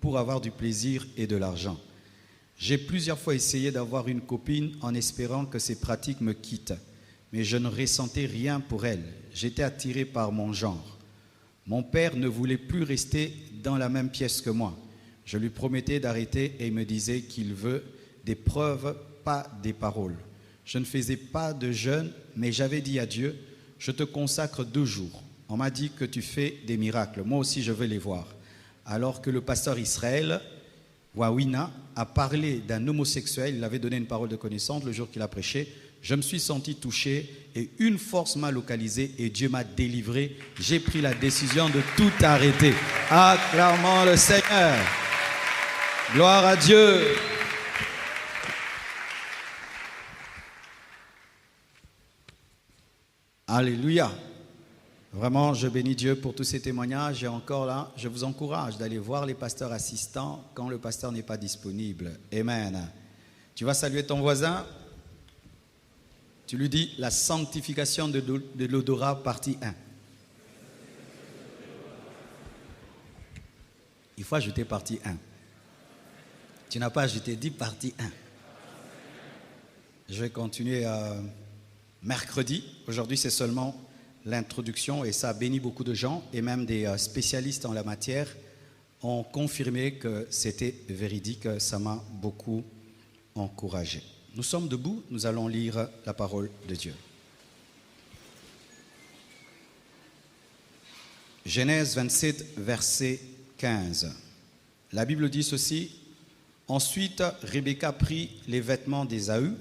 pour avoir du plaisir et de l'argent. J'ai plusieurs fois essayé d'avoir une copine en espérant que ces pratiques me quittent, mais je ne ressentais rien pour elle. J'étais attiré par mon genre. Mon père ne voulait plus rester dans la même pièce que moi. Je lui promettais d'arrêter et il me disait qu'il veut des preuves, pas des paroles. Je ne faisais pas de jeûne, mais j'avais dit à Dieu, je te consacre 2 jours. On m'a dit que tu fais des miracles. Moi aussi, je veux les voir. Alors que le pasteur Israël Wawina a parlé d'un homosexuel, il avait donné une parole de connaissance le jour qu'il a prêché. Je me suis senti touché et une force m'a localisé et Dieu m'a délivré. J'ai pris la décision de tout arrêter. Acclamons le Seigneur. Gloire à Dieu. Alléluia. Vraiment, je bénis Dieu pour tous ces témoignages. Et encore là, je vous encourage d'aller voir les pasteurs assistants quand le pasteur n'est pas disponible. Amen. Tu vas saluer ton voisin. Tu lui dis la sanctification de l'odorat, partie 1. Il faut ajouter partie 1. Tu n'as pas ajouté, dis partie 1. Je vais continuer mercredi. Aujourd'hui, c'est seulement l'introduction et ça a béni beaucoup de gens et même des spécialistes en la matière ont confirmé que c'était véridique. Ça m'a beaucoup encouragé. Nous sommes debout, nous allons lire la parole de Dieu. Genèse 27, verset 15. La Bible dit ceci. Ensuite, Rebecca prit les vêtements d'Ésaü,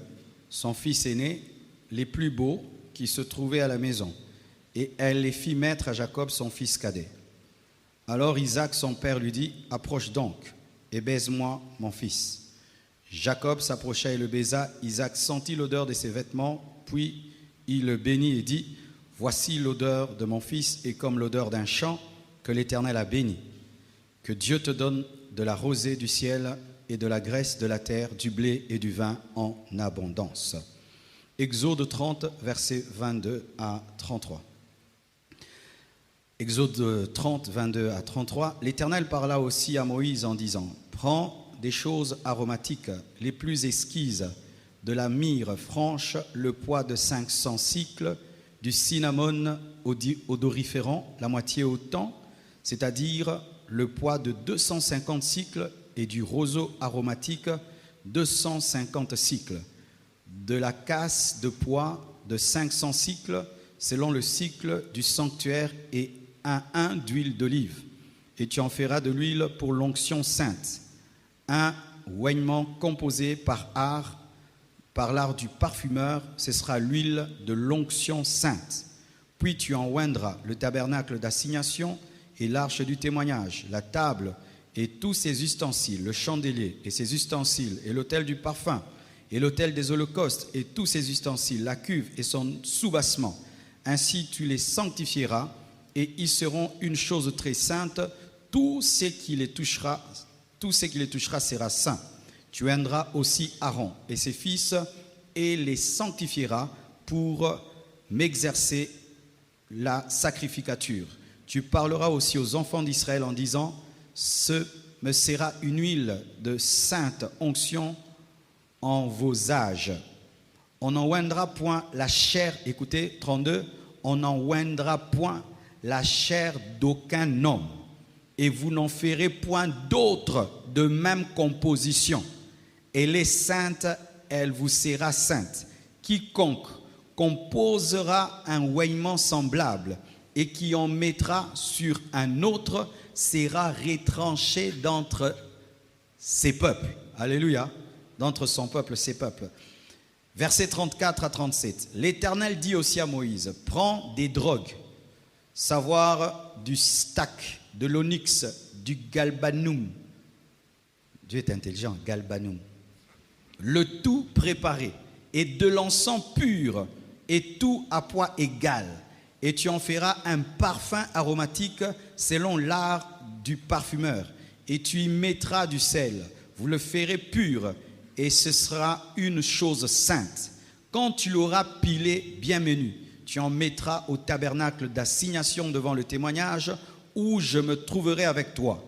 son fils aîné, les plus beaux qui se trouvaient à la maison, et elle les fit mettre à Jacob, son fils cadet. Alors Isaac, son père, lui dit, « Approche donc et baise-moi, mon fils. » Jacob s'approcha et le baisa. Isaac sentit l'odeur de ses vêtements, puis il le bénit et dit, « Voici l'odeur de mon fils et comme l'odeur d'un champ que l'Éternel a béni. Que Dieu te donne de la rosée du ciel et de la graisse de la terre, du blé et du vin en abondance. » Exode 30, versets 22 à 33. Exode 30, 22 à 33. L'Éternel parla aussi à Moïse en disant, « Prends des choses aromatiques les plus exquises, de la myrrhe franche, le poids de 500 cycles, du cinnamome odoriférant, la moitié autant, c'est-à-dire le poids de 250 cycles, et du roseau aromatique, 250 cycles, de la casse de poids de 500 cycles, selon le cycle du sanctuaire, et un d'huile d'olive. Et tu en feras de l'huile pour l'onction sainte. Un oignement composé par l'art du parfumeur, ce sera l'huile de l'onction sainte. Puis tu en oindras le tabernacle d'assignation et l'arche du témoignage, la table et tous ses ustensiles, le chandelier et ses ustensiles, et l'autel du parfum, et l'autel des holocaustes et tous ses ustensiles, la cuve et son soubassement. Ainsi tu les sanctifieras, et ils seront une chose très sainte. Tout ce qui les touchera sera saint. Tu oindras aussi Aaron et ses fils et les sanctifieras pour m'exercer la sacrificature. Tu parleras aussi aux enfants d'Israël en disant, ce me sera une huile de sainte onction en vos âges. On n'en oindra point la chair, écoutez, 32, on n'en oindra point la chair d'aucun homme. Et vous n'en ferez point d'autres de même composition. Elle est sainte, elle vous sera sainte. Quiconque composera un oignement semblable et qui en mettra sur un autre sera retranché d'entre ses peuples. Alléluia. D'entre son peuple, ses peuples. Versets 34 à 37. L'Éternel dit aussi à Moïse, prends des drogues, savoir du stac, de l'onyx, du galbanum. Dieu est intelligent, galbanum. Le tout préparé, et de l'encens pur, et tout à poids égal. Et tu en feras un parfum aromatique selon l'art du parfumeur. Et tu y mettras du sel. Vous le ferez pur, et ce sera une chose sainte. Quand tu l'auras pilé bien menu, tu en mettras au tabernacle d'assignation devant le témoignage, où je me trouverai avec toi.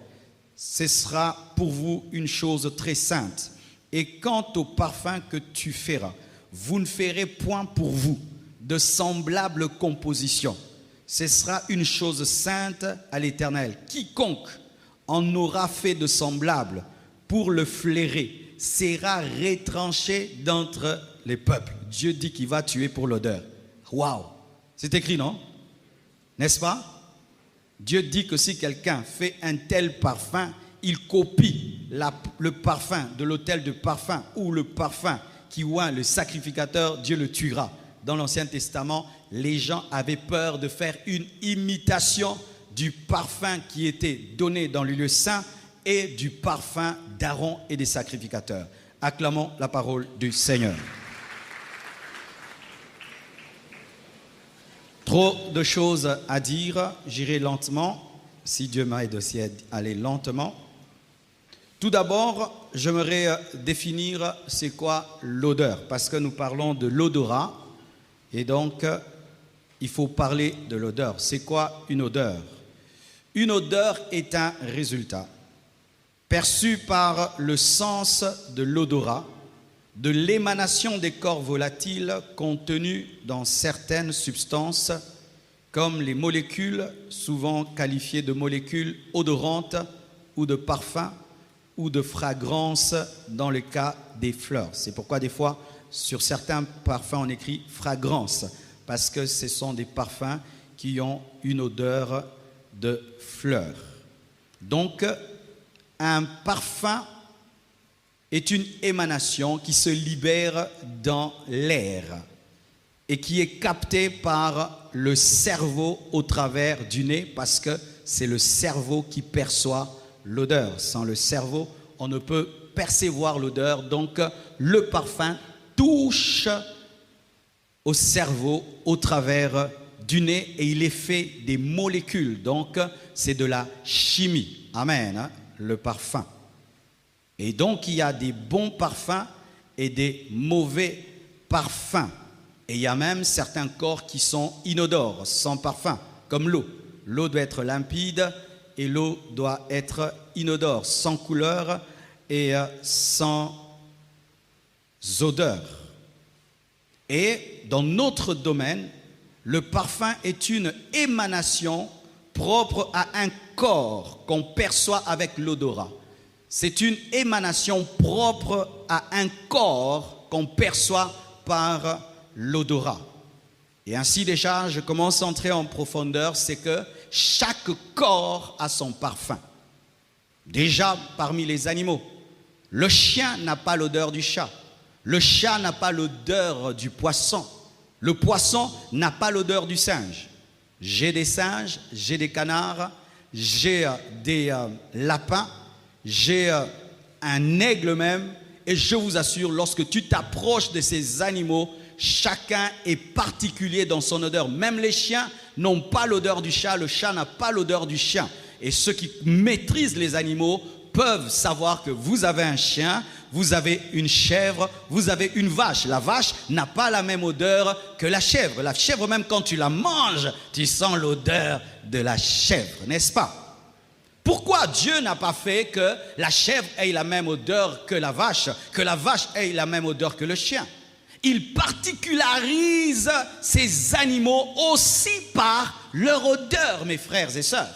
ce sera pour vous une chose très sainte. Et quant au parfum que tu feras, vous ne ferez point pour vous de semblable composition. Ce sera une chose sainte à l'Éternel. Quiconque en aura fait de semblable pour le flairer sera retranché d'entre les peuples. Dieu dit qu'il va tuer pour l'odeur. Waouh! C'est écrit, non? N'est-ce pas? Dieu dit que si quelqu'un fait un tel parfum, il copie le parfum de l'autel de parfum ou le parfum qui oint le sacrificateur, Dieu le tuera. Dans l'Ancien Testament, les gens avaient peur de faire une imitation du parfum qui était donné dans le lieu saint et du parfum d'Aaron et des sacrificateurs. Acclamons la parole du Seigneur. Trop de choses à dire, j'irai lentement, si Dieu m'aide aussi à aller lentement. Tout d'abord, j'aimerais définir c'est quoi l'odeur, parce que nous parlons de l'odorat, et donc il faut parler de l'odeur. C'est quoi une odeur? Une odeur est un résultat perçu par le sens de l'odorat, de l'émanation des corps volatiles contenus dans certaines substances, comme les molécules, souvent qualifiées de molécules odorantes ou de parfums, ou de fragrance dans le cas des fleurs. C'est pourquoi des fois, sur certains parfums, on écrit fragrance, parce que ce sont des parfums qui ont une odeur de fleurs. Donc, un parfum est une émanation qui se libère dans l'air et qui est captée par le cerveau au travers du nez, parce que c'est le cerveau qui perçoit l'odeur. Sans le cerveau, on ne peut percevoir l'odeur. Donc, le parfum touche au cerveau au travers du nez et il est fait des molécules. Donc, c'est de la chimie. Amen, hein, le parfum. Et donc, il y a des bons parfums et des mauvais parfums. Et il y a même certains corps qui sont inodores, sans parfum, comme l'eau. L'eau doit être limpide et l'eau doit être inodore, sans couleur et sans odeur. Et dans notre domaine, le parfum est une émanation propre à un corps qu'on perçoit avec l'odorat. C'est une émanation propre à un corps qu'on perçoit par l'odorat. Et ainsi déjà, je commence à entrer en profondeur, c'est que chaque corps a son parfum. Déjà, parmi les animaux, le chien n'a pas l'odeur du chat. Le chat n'a pas l'odeur du poisson. Le poisson n'a pas l'odeur du singe. J'ai des singes, j'ai des canards, j'ai des lapins, j'ai un aigle même. Et je vous assure, lorsque tu t'approches de ces animaux, chacun est particulier dans son odeur. Même les chiens n'ont pas l'odeur du chat, le chat n'a pas l'odeur du chien. Et ceux qui maîtrisent les animaux peuvent savoir que vous avez un chien, vous avez une chèvre, vous avez une vache. La vache n'a pas la même odeur que la chèvre. La chèvre, même quand tu la manges, tu sens l'odeur de la chèvre, n'est-ce pas? Pourquoi Dieu n'a pas fait que la chèvre ait la même odeur que la vache ait la même odeur que le chien? Il particularise ces animaux aussi par leur odeur, mes frères et sœurs.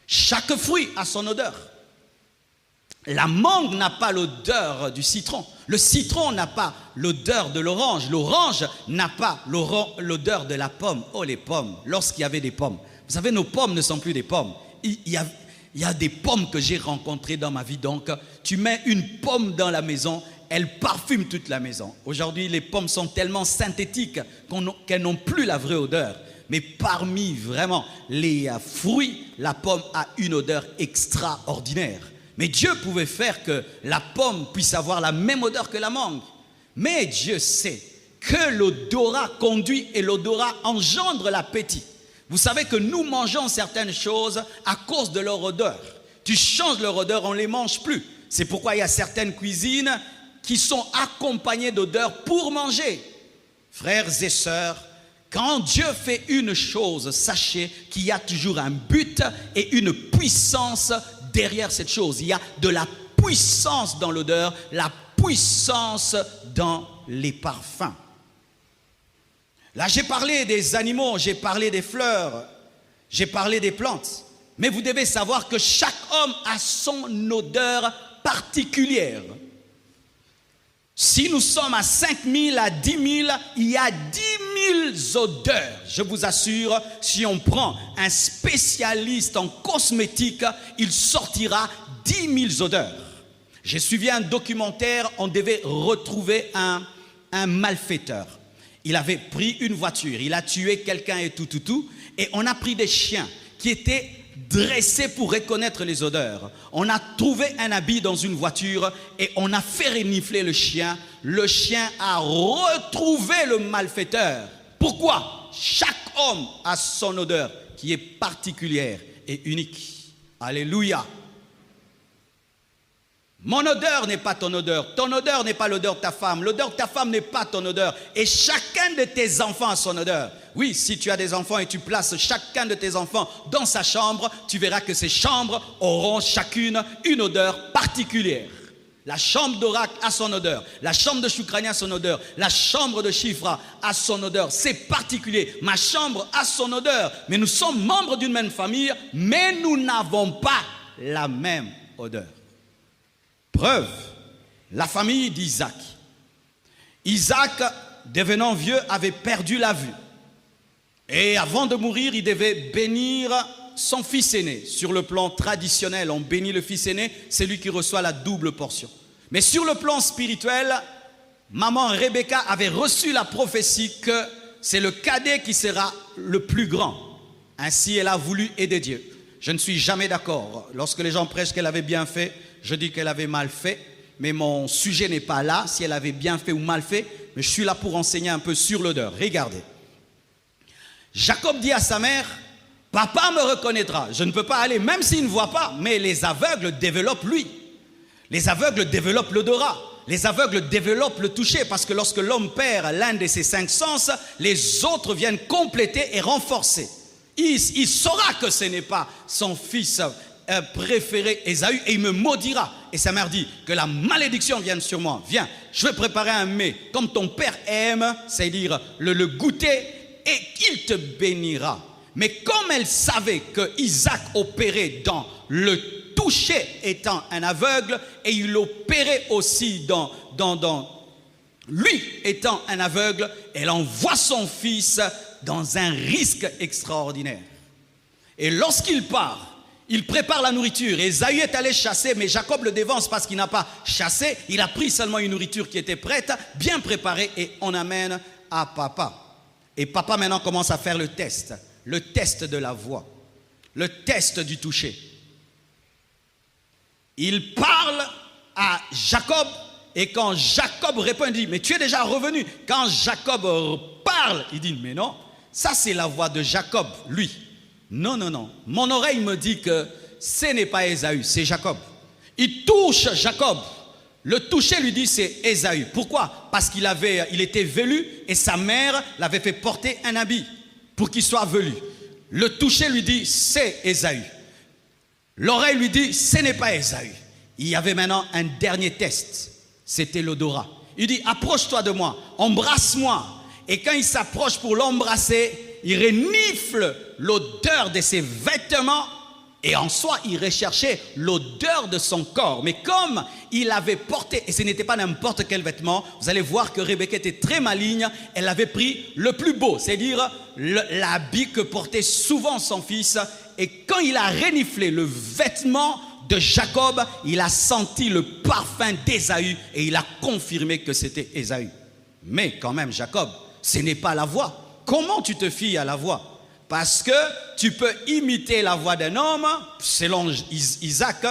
Chaque fruit a son odeur. La mangue n'a pas l'odeur du citron. Le citron n'a pas l'odeur de l'orange. L'orange n'a pas l'odeur de la pomme. Oh, les pommes, lorsqu'il y avait des pommes. Vous savez, nos pommes ne sont plus des pommes. Il y a des pommes que j'ai rencontrées dans ma vie. Donc, tu mets une pomme dans la maison, elle parfume toute la maison. Aujourd'hui, les pommes sont tellement synthétiques qu'elles n'ont plus la vraie odeur. Mais parmi vraiment les fruits, la pomme a une odeur extraordinaire. Mais Dieu pouvait faire que la pomme puisse avoir la même odeur que la mangue. Mais Dieu sait que l'odorat conduit et l'odorat engendre l'appétit. Vous savez que nous mangeons certaines choses à cause de leur odeur. Tu changes leur odeur, on ne les mange plus. C'est pourquoi il y a certaines cuisines qui sont accompagnées d'odeurs pour manger. Frères et sœurs, quand Dieu fait une chose, sachez qu'il y a toujours un but et une puissance derrière cette chose. Il y a de la puissance dans l'odeur, la puissance dans les parfums. Là, j'ai parlé des animaux, j'ai parlé des fleurs, j'ai parlé des plantes. Mais vous devez savoir que chaque homme a son odeur particulière. Si nous sommes à 5 000, à 10 000, il y a 10 000 odeurs. Je vous assure, si on prend un spécialiste en cosmétique, il sortira 10 000 odeurs. J'ai suivi un documentaire, on devait retrouver un malfaiteur. Il avait pris une voiture, il a tué quelqu'un et tout. Et on a pris des chiens qui étaient dressés pour reconnaître les odeurs. On a trouvé un habit dans une voiture et on a fait renifler le chien. Le chien a retrouvé le malfaiteur. Pourquoi? Chaque homme a son odeur qui est particulière et unique. Alléluia. Mon odeur n'est pas ton odeur. Ton odeur n'est pas l'odeur de ta femme. L'odeur de ta femme n'est pas ton odeur. Et chacun de tes enfants a son odeur. Oui, si tu as des enfants et tu places chacun de tes enfants dans sa chambre, tu verras que ces chambres auront chacune une odeur particulière. La chambre d'Orak a son odeur. La chambre de Choukrani a son odeur. La chambre de Chifra a son odeur. C'est particulier. Ma chambre a son odeur. Mais nous sommes membres d'une même famille, mais nous n'avons pas la même odeur. Preuve, la famille d'Isaac. Isaac, devenant vieux, avait perdu la vue. Et avant de mourir, il devait bénir son fils aîné. Sur le plan traditionnel, on bénit le fils aîné, c'est lui qui reçoit la double portion. Mais sur le plan spirituel, maman Rebecca avait reçu la prophétie que c'est le cadet qui sera le plus grand. Ainsi, elle a voulu aider Dieu. Je ne suis jamais d'accord. Lorsque les gens prêchent qu'elle avait bien fait, je dis qu'elle avait mal fait, mais mon sujet n'est pas là, si elle avait bien fait ou mal fait, mais je suis là pour enseigner un peu sur l'odeur. Regardez. Jacob dit à sa mère, « Papa me reconnaîtra. Je ne peux pas aller, même s'il ne voit pas, mais les aveugles développent lui. Les aveugles développent l'odorat. Les aveugles développent le toucher, parce que lorsque l'homme perd l'un de ses 5 sens, les autres viennent compléter et renforcer. Il saura que ce n'est pas son fils préféré Ésaü et il me maudira. Et sa mère dit que la malédiction vienne sur moi. Viens, je vais préparer un mets comme ton père aime, c'est-à-dire le goûter, et il te bénira. Mais comme elle savait que Isaac opérait dans le toucher étant un aveugle, et il opérait aussi dans lui étant un aveugle, elle envoie son fils dans un risque extraordinaire. Et lorsqu'il part, il prépare la nourriture. Ésaü est allé chasser, mais Jacob le dévance parce qu'il n'a pas chassé. Il a pris seulement une nourriture qui était prête, bien préparée, et on amène à papa. Et papa maintenant commence à faire le test de la voix, le test du toucher. Il parle à Jacob, et quand Jacob répond, il dit, mais tu es déjà revenu. Quand Jacob parle, il dit, mais non, ça c'est la voix de Jacob, lui. Non, non, non. Mon oreille me dit que ce n'est pas Ésaü, c'est Jacob. Il touche Jacob. Le toucher lui dit c'est Ésaü. Pourquoi? Parce qu'il était velu et sa mère l'avait fait porter un habit pour qu'il soit velu. Le toucher lui dit c'est Ésaü. L'oreille lui dit ce n'est pas Ésaü. Il y avait maintenant un dernier test. C'était l'odorat. Il dit approche-toi de moi, embrasse-moi. Et quand il s'approche pour l'embrasser, il renifle l'odeur de ses vêtements et en soi, il recherchait l'odeur de son corps. Mais comme il avait porté, et ce n'était pas n'importe quel vêtement, vous allez voir que Rebecca était très maligne, elle avait pris le plus beau, c'est-à-dire l'habit que portait souvent son fils. Et quand il a reniflé le vêtement de Jacob, il a senti le parfum d'Ésaü et il a confirmé que c'était Ésaü. Mais quand même, Jacob, ce n'est pas la voix. Comment tu te fies à la voix? Parce que tu peux imiter la voix d'un homme, selon Isaac,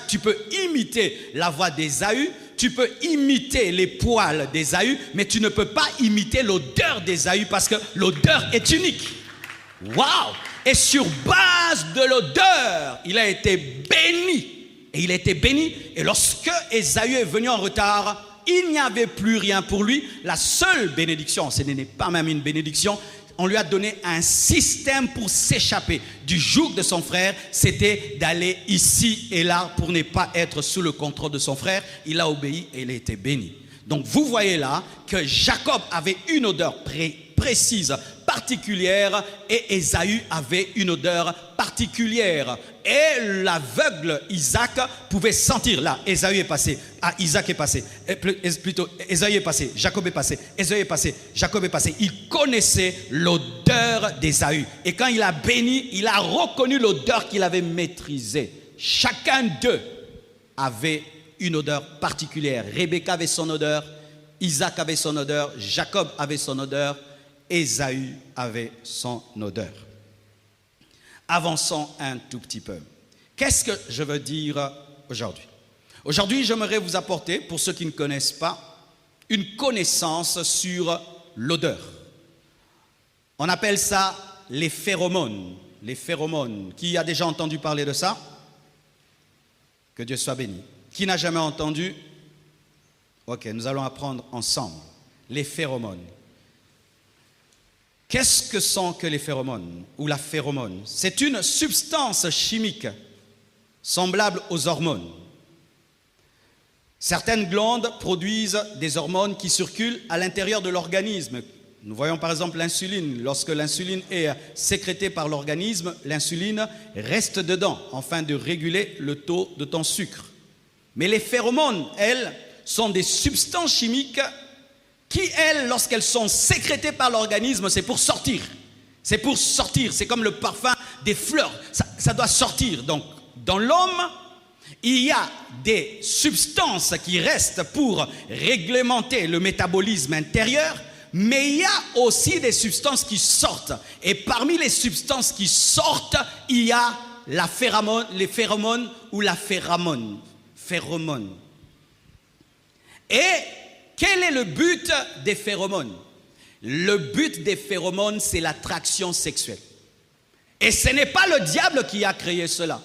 tu peux imiter la voix d'Ésaü, tu peux imiter les poils d'Ésaü, mais tu ne peux pas imiter l'odeur d'Ésaü parce que l'odeur est unique. Waouh! Et sur base de l'odeur, il a été béni. Et il a été béni. Et lorsque Ésaü est venu en retard, il n'y avait plus rien pour lui. La seule bénédiction, ce n'est pas même une bénédiction, on lui a donné un système pour s'échapper du joug de son frère. C'était d'aller ici et là pour ne pas être sous le contrôle de son frère. Il a obéi et il a été béni. Donc vous voyez là que Jacob avait une odeur précise, particulière, et Ésaü avait une odeur particulière. Et l'aveugle Isaac pouvait sentir. Là, Ésaü est passé. Ah, Isaac est passé. Plutôt, Ésaü est passé. Jacob est passé. Ésaü est passé. Jacob est passé. Il connaissait l'odeur d'Ésaü. Et quand il a béni, il a reconnu l'odeur qu'il avait maîtrisée. Chacun d'eux avait une odeur particulière. Rebecca avait son odeur. Isaac avait son odeur. Jacob avait son odeur. Ésaü avait son odeur. Avançons un tout petit peu. Qu'est-ce que je veux dire aujourd'hui? Aujourd'hui, j'aimerais vous apporter, pour ceux qui ne connaissent pas, une connaissance sur l'odeur. On appelle ça les phéromones. Les phéromones. Qui a déjà entendu parler de ça? Que Dieu soit béni. Qui n'a jamais entendu? Ok, nous allons apprendre ensemble. Les phéromones. Qu'est-ce que sont que les phéromones ou la phéromone? C'est une substance chimique semblable aux hormones. Certaines glandes produisent des hormones qui circulent à l'intérieur de l'organisme. Nous voyons par exemple l'insuline. Lorsque l'insuline est sécrétée par l'organisme, l'insuline reste dedans afin de réguler le taux de ton sucre. Mais les phéromones, elles, sont des substances chimiques qui, elles, lorsqu'elles sont sécrétées par l'organisme, c'est pour sortir. C'est pour sortir. C'est comme le parfum des fleurs. Ça doit sortir. Donc, dans l'homme, il y a des substances qui restent pour réglementer le métabolisme intérieur, mais il y a aussi des substances qui sortent. Et parmi les substances qui sortent, il y a la phéromone, les phéromones ou la phéromone. Et quel est le but des phéromones? Le but des phéromones, c'est l'attraction sexuelle. Et ce n'est pas le diable qui a créé cela.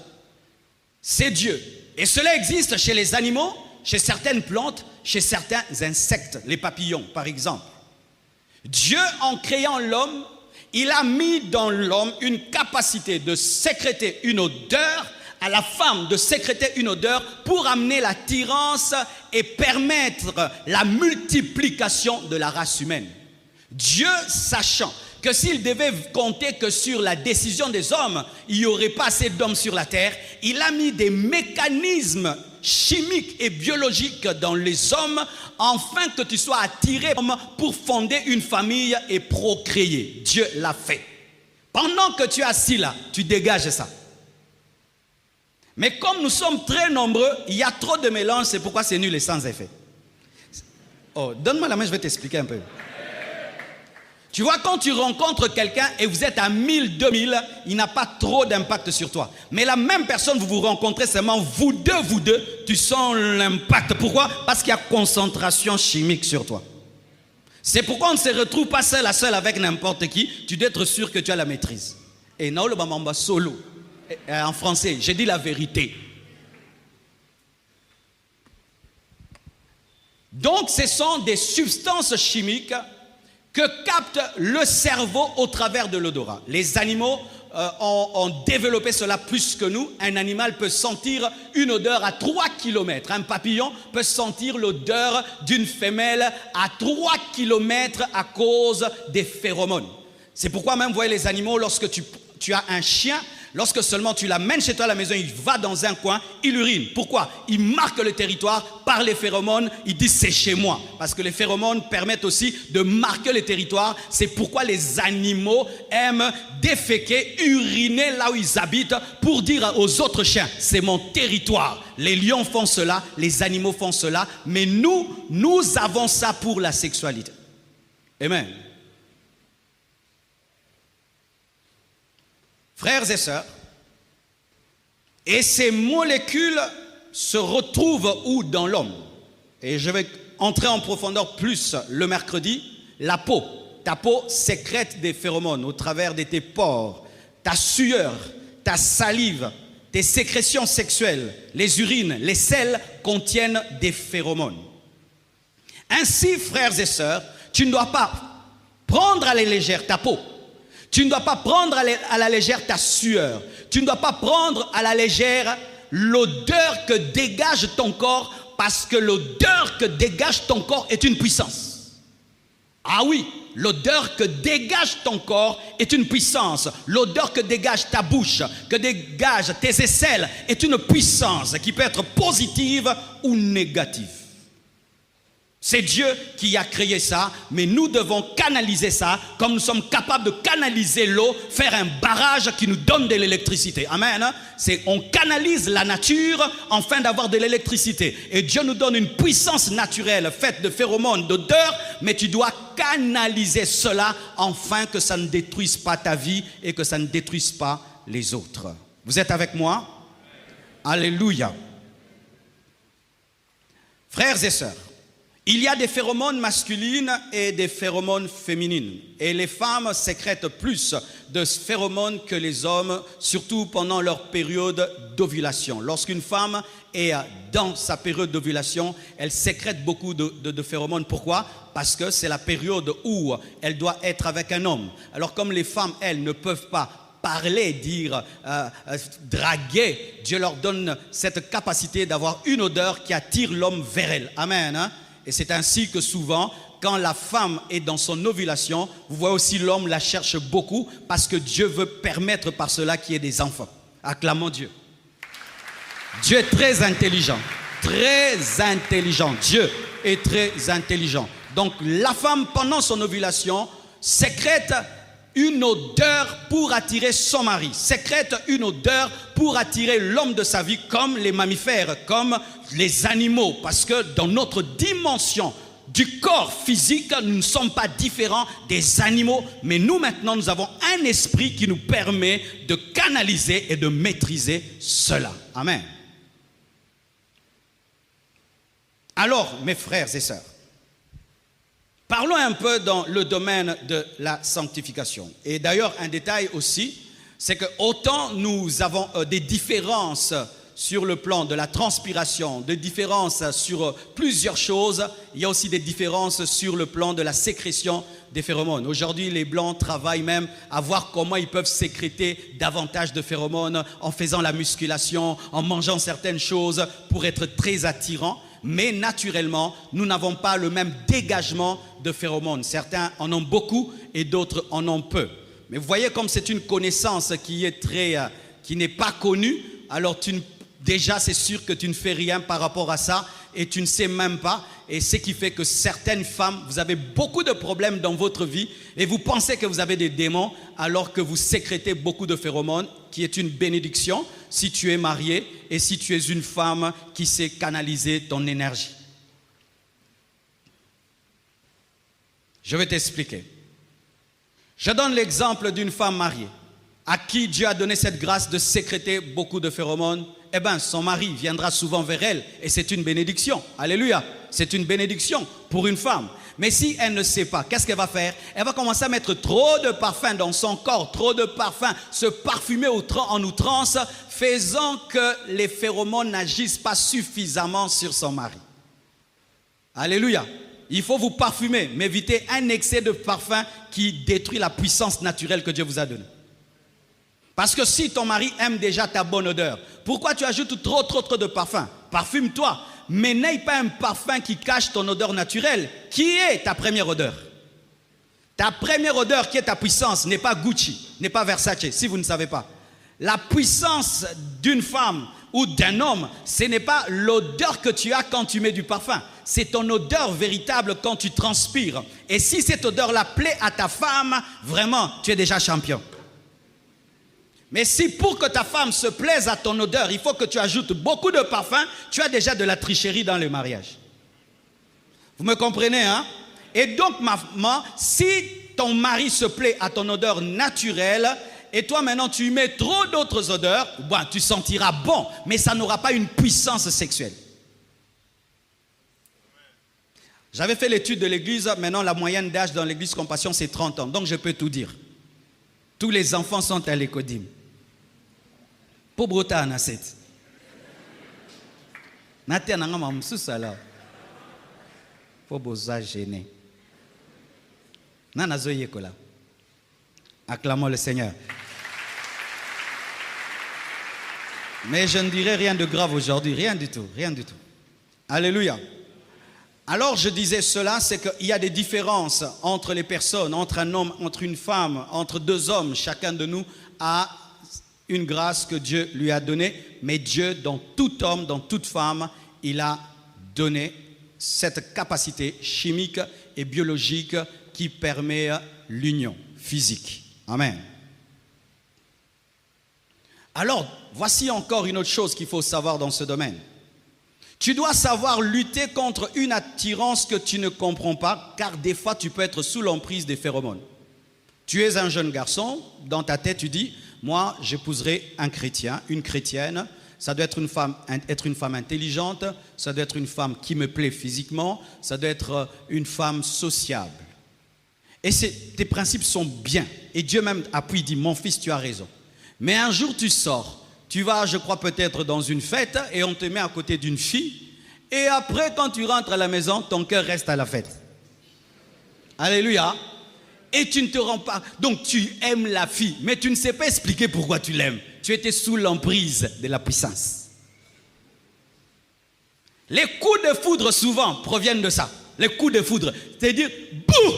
C'est Dieu. Et cela existe chez les animaux, chez certaines plantes, chez certains insectes, les papillons par exemple. Dieu, en créant l'homme, il a mis dans l'homme une capacité de sécréter une odeur, à la femme de sécréter une odeur pour amener l'attirance et permettre la multiplication de la race humaine. Dieu, sachant que s'il devait compter que sur la décision des hommes, il n'y aurait pas assez d'hommes sur la terre, il a mis des mécanismes chimiques et biologiques dans les hommes afin que tu sois attiré pour fonder une famille et procréer. Dieu l'a fait. Pendant que tu es assis là, tu dégages ça. Mais comme nous sommes très nombreux, il y a trop de mélange, c'est pourquoi c'est nul et sans effet. Oh, donne-moi la main, je vais t'expliquer un peu. Tu vois, quand tu rencontres quelqu'un et vous êtes à 1000, 2000, il n'a pas trop d'impact sur toi. Mais la même personne, vous vous rencontrez seulement vous deux, tu sens l'impact. Pourquoi? Parce qu'il y a concentration chimique sur toi. C'est pourquoi on ne se retrouve pas seul à seul avec n'importe qui. Tu dois être sûr que tu as la maîtrise. Et non, le bambamba solo. En français, j'ai dit la vérité. Donc, ce sont des substances chimiques que capte le cerveau au travers de l'odorat. Les animaux ont développé cela plus que nous. Un animal peut sentir une odeur à 3 km. Un papillon peut sentir l'odeur d'une femelle à 3 km à cause des phéromones. C'est pourquoi même, vous voyez les animaux, lorsque tu as un chien, lorsque seulement tu l'amènes chez toi à la maison, il va dans un coin, il urine. Pourquoi? Il marque le territoire par les phéromones, il dit c'est chez moi. Parce que les phéromones permettent aussi de marquer le territoire. C'est pourquoi les animaux aiment déféquer, uriner là où ils habitent pour dire aux autres chiens, c'est mon territoire. Les lions font cela, les animaux font cela, mais nous avons ça pour la sexualité. Amen. Frères et sœurs, et ces molécules se retrouvent où dans l'homme? Et je vais entrer en profondeur plus le mercredi. La peau. Ta peau sécrète des phéromones au travers de tes pores. Ta sueur, ta salive, tes sécrétions sexuelles, les urines, les selles contiennent des phéromones. Ainsi, frères et sœurs, tu ne dois pas prendre à la légère ta peau. Tu ne dois pas prendre à la légère ta sueur. Tu ne dois pas prendre à la légère l'odeur que dégage ton corps, parce que l'odeur que dégage ton corps est une puissance. Ah oui, l'odeur que dégage ton corps est une puissance. L'odeur que dégage ta bouche, que dégage tes aisselles est une puissance qui peut être positive ou négative. C'est Dieu qui a créé ça, mais nous devons canaliser ça comme nous sommes capables de canaliser l'eau, faire un barrage qui nous donne de l'électricité. Amen. On canalise la nature afin d'avoir de l'électricité. Et Dieu nous donne une puissance naturelle faite de phéromones, d'odeurs, mais tu dois canaliser cela afin que ça ne détruise pas ta vie et que ça ne détruise pas les autres. Vous êtes avec moi? Alléluia. Frères et sœurs, il y a des phéromones masculines et des phéromones féminines. Et les femmes sécrètent plus de phéromones que les hommes, surtout pendant leur période d'ovulation. Lorsqu'une femme est dans sa période d'ovulation, elle sécrète beaucoup de phéromones. Pourquoi? Parce que c'est la période où elle doit être avec un homme. Alors comme les femmes, elles, ne peuvent pas parler, dire, draguer, Dieu leur donne cette capacité d'avoir une odeur qui attire l'homme vers elle. Amen. Hein? Et c'est ainsi que souvent, quand la femme est dans son ovulation, vous voyez aussi l'homme la cherche beaucoup parce que Dieu veut permettre par cela qu'il y ait des enfants. Acclamons Dieu. Dieu est très intelligent. Très intelligent. Dieu est très intelligent. Donc la femme, pendant son ovulation, sécrète une odeur pour attirer son mari, sécrète une odeur pour attirer l'homme de sa vie, comme les mammifères, comme les animaux, parce que dans notre dimension du corps physique, nous ne sommes pas différents des animaux, mais nous maintenant, nous avons un esprit qui nous permet de canaliser et de maîtriser cela. Amen. Alors, mes frères et sœurs, parlons un peu dans le domaine de la sanctification. Et d'ailleurs, un détail aussi, c'est que autant nous avons des différences sur le plan de la transpiration, des différences sur plusieurs choses, il y a aussi des différences sur le plan de la sécrétion des phéromones. Aujourd'hui, les Blancs travaillent même à voir comment ils peuvent sécréter davantage de phéromones en faisant la musculation, en mangeant certaines choses pour être très attirants. Mais naturellement, nous n'avons pas le même dégagement de phéromones. Certains en ont beaucoup et d'autres en ont peu. Mais vous voyez comme c'est une connaissance qui n'est pas connue, alors déjà c'est sûr que tu ne fais rien par rapport à ça et tu ne sais même pas. Et ce qui fait que certaines femmes, vous avez beaucoup de problèmes dans votre vie et vous pensez que vous avez des démons alors que vous sécrétez beaucoup de phéromones, qui est une bénédiction si tu es marié et si tu es une femme qui sait canaliser ton énergie. Je vais t'expliquer. Je donne l'exemple d'une femme mariée à qui Dieu a donné cette grâce de sécréter beaucoup de phéromones. Eh bien, son mari viendra souvent vers elle et c'est une bénédiction. Alléluia. C'est une bénédiction pour une femme. Mais si elle ne sait pas, qu'est-ce qu'elle va faire? Elle va commencer à mettre trop de parfum dans son corps, trop de parfum, se parfumer en outrance, faisant que les phéromones n'agissent pas suffisamment sur son mari. Alléluia. Il faut vous parfumer, mais évitez un excès de parfum qui détruit la puissance naturelle que Dieu vous a donnée. Parce que si ton mari aime déjà ta bonne odeur, pourquoi tu ajoutes trop de parfum? Parfume-toi, mais n'aie pas un parfum qui cache ton odeur naturelle. Qui est ta première odeur? Ta première odeur qui est ta puissance n'est pas Gucci, n'est pas Versace, si vous ne savez pas. La puissance d'une femme ou d'un homme, ce n'est pas l'odeur que tu as quand tu mets du parfum. C'est ton odeur véritable quand tu transpires. Et si cette odeur-là plaît à ta femme, vraiment, tu es déjà champion. Mais si pour que ta femme se plaise à ton odeur, il faut que tu ajoutes beaucoup de parfum, tu as déjà de la tricherie dans le mariage. Vous me comprenez, hein? Et donc, maman, si ton mari se plaît à ton odeur naturelle, et toi maintenant tu mets trop d'autres odeurs, bon, tu sentiras bon, mais ça n'aura pas une puissance sexuelle. J'avais fait l'étude de l'église, maintenant la moyenne d'âge dans l'église Compassion c'est 30 ans, donc je peux tout dire. Tous les enfants sont à l'écodim. Pour brota na set. Natia nanga mamsusala. Pour boza gêné. Nana zoyekola. Acclamons le Seigneur. Mais je ne dirai rien de grave aujourd'hui, rien du tout, rien du tout. Alléluia. Alors je disais cela, c'est qu'il y a des différences entre les personnes, entre un homme, entre une femme, entre deux hommes. Chacun de nous a une grâce que Dieu lui a donnée, mais Dieu, dans tout homme, dans toute femme, il a donné cette capacité chimique et biologique qui permet l'union physique. Amen. Alors, voici encore une autre chose qu'il faut savoir dans ce domaine. Tu dois savoir lutter contre une attirance que tu ne comprends pas, car des fois tu peux être sous l'emprise des phéromones. Tu es un jeune garçon, dans ta tête tu dis, moi j'épouserai un chrétien, une chrétienne, ça doit être une femme intelligente, ça doit être une femme qui me plaît physiquement, ça doit être une femme sociable. Et tes principes sont bien, et Dieu même appuie, dit, mon fils tu as raison. Mais un jour tu sors, tu vas, je crois, peut-être dans une fête et on te met à côté d'une fille. Et après, quand tu rentres à la maison, ton cœur reste à la fête. Alléluia. Et tu ne te rends pas. Donc tu aimes la fille, mais tu ne sais pas expliquer pourquoi tu l'aimes. Tu étais sous l'emprise de la puissance. Les coups de foudre souvent proviennent de ça. Les coups de foudre. C'est-à-dire, bouh!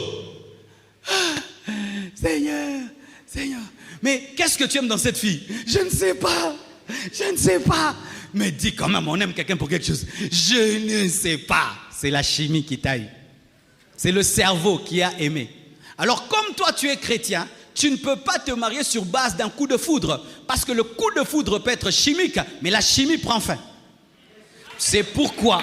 Seigneur, Seigneur. Mais qu'est-ce que tu aimes dans cette fille? Je ne sais pas. Je ne sais pas. Mais dis quand même, on aime quelqu'un pour quelque chose. Je ne sais pas. C'est la chimie qui taille. C'est le cerveau qui a aimé. Alors comme toi tu es chrétien, tu ne peux pas te marier sur base d'un coup de foudre. Parce que le coup de foudre peut être chimique, mais la chimie prend fin. C'est pourquoi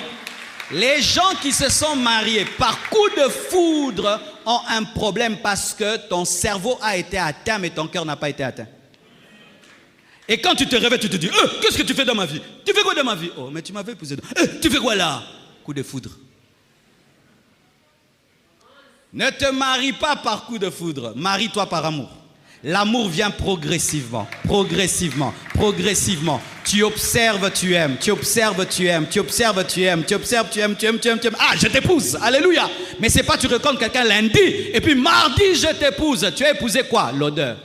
les gens qui se sont mariés par coup de foudre ont un problème parce que ton cerveau a été atteint, mais ton cœur n'a pas été atteint. Et quand tu te réveilles, tu te dis, qu'est-ce que tu fais dans ma vie? Tu fais quoi dans ma vie? Oh, mais tu m'avais épousé. Tu fais quoi là? Coup de foudre. Ne te marie pas par coup de foudre, marie-toi par amour. L'amour vient progressivement, progressivement, progressivement. Tu observes, tu aimes, tu observes, tu aimes, tu observes, tu aimes, tu observes, tu aimes, tu aimes, tu aimes, tu aimes. Ah, je t'épouse, alléluia. Mais c'est pas tu rencontres quelqu'un lundi et puis mardi je t'épouse. Tu as épousé quoi? L'odeur.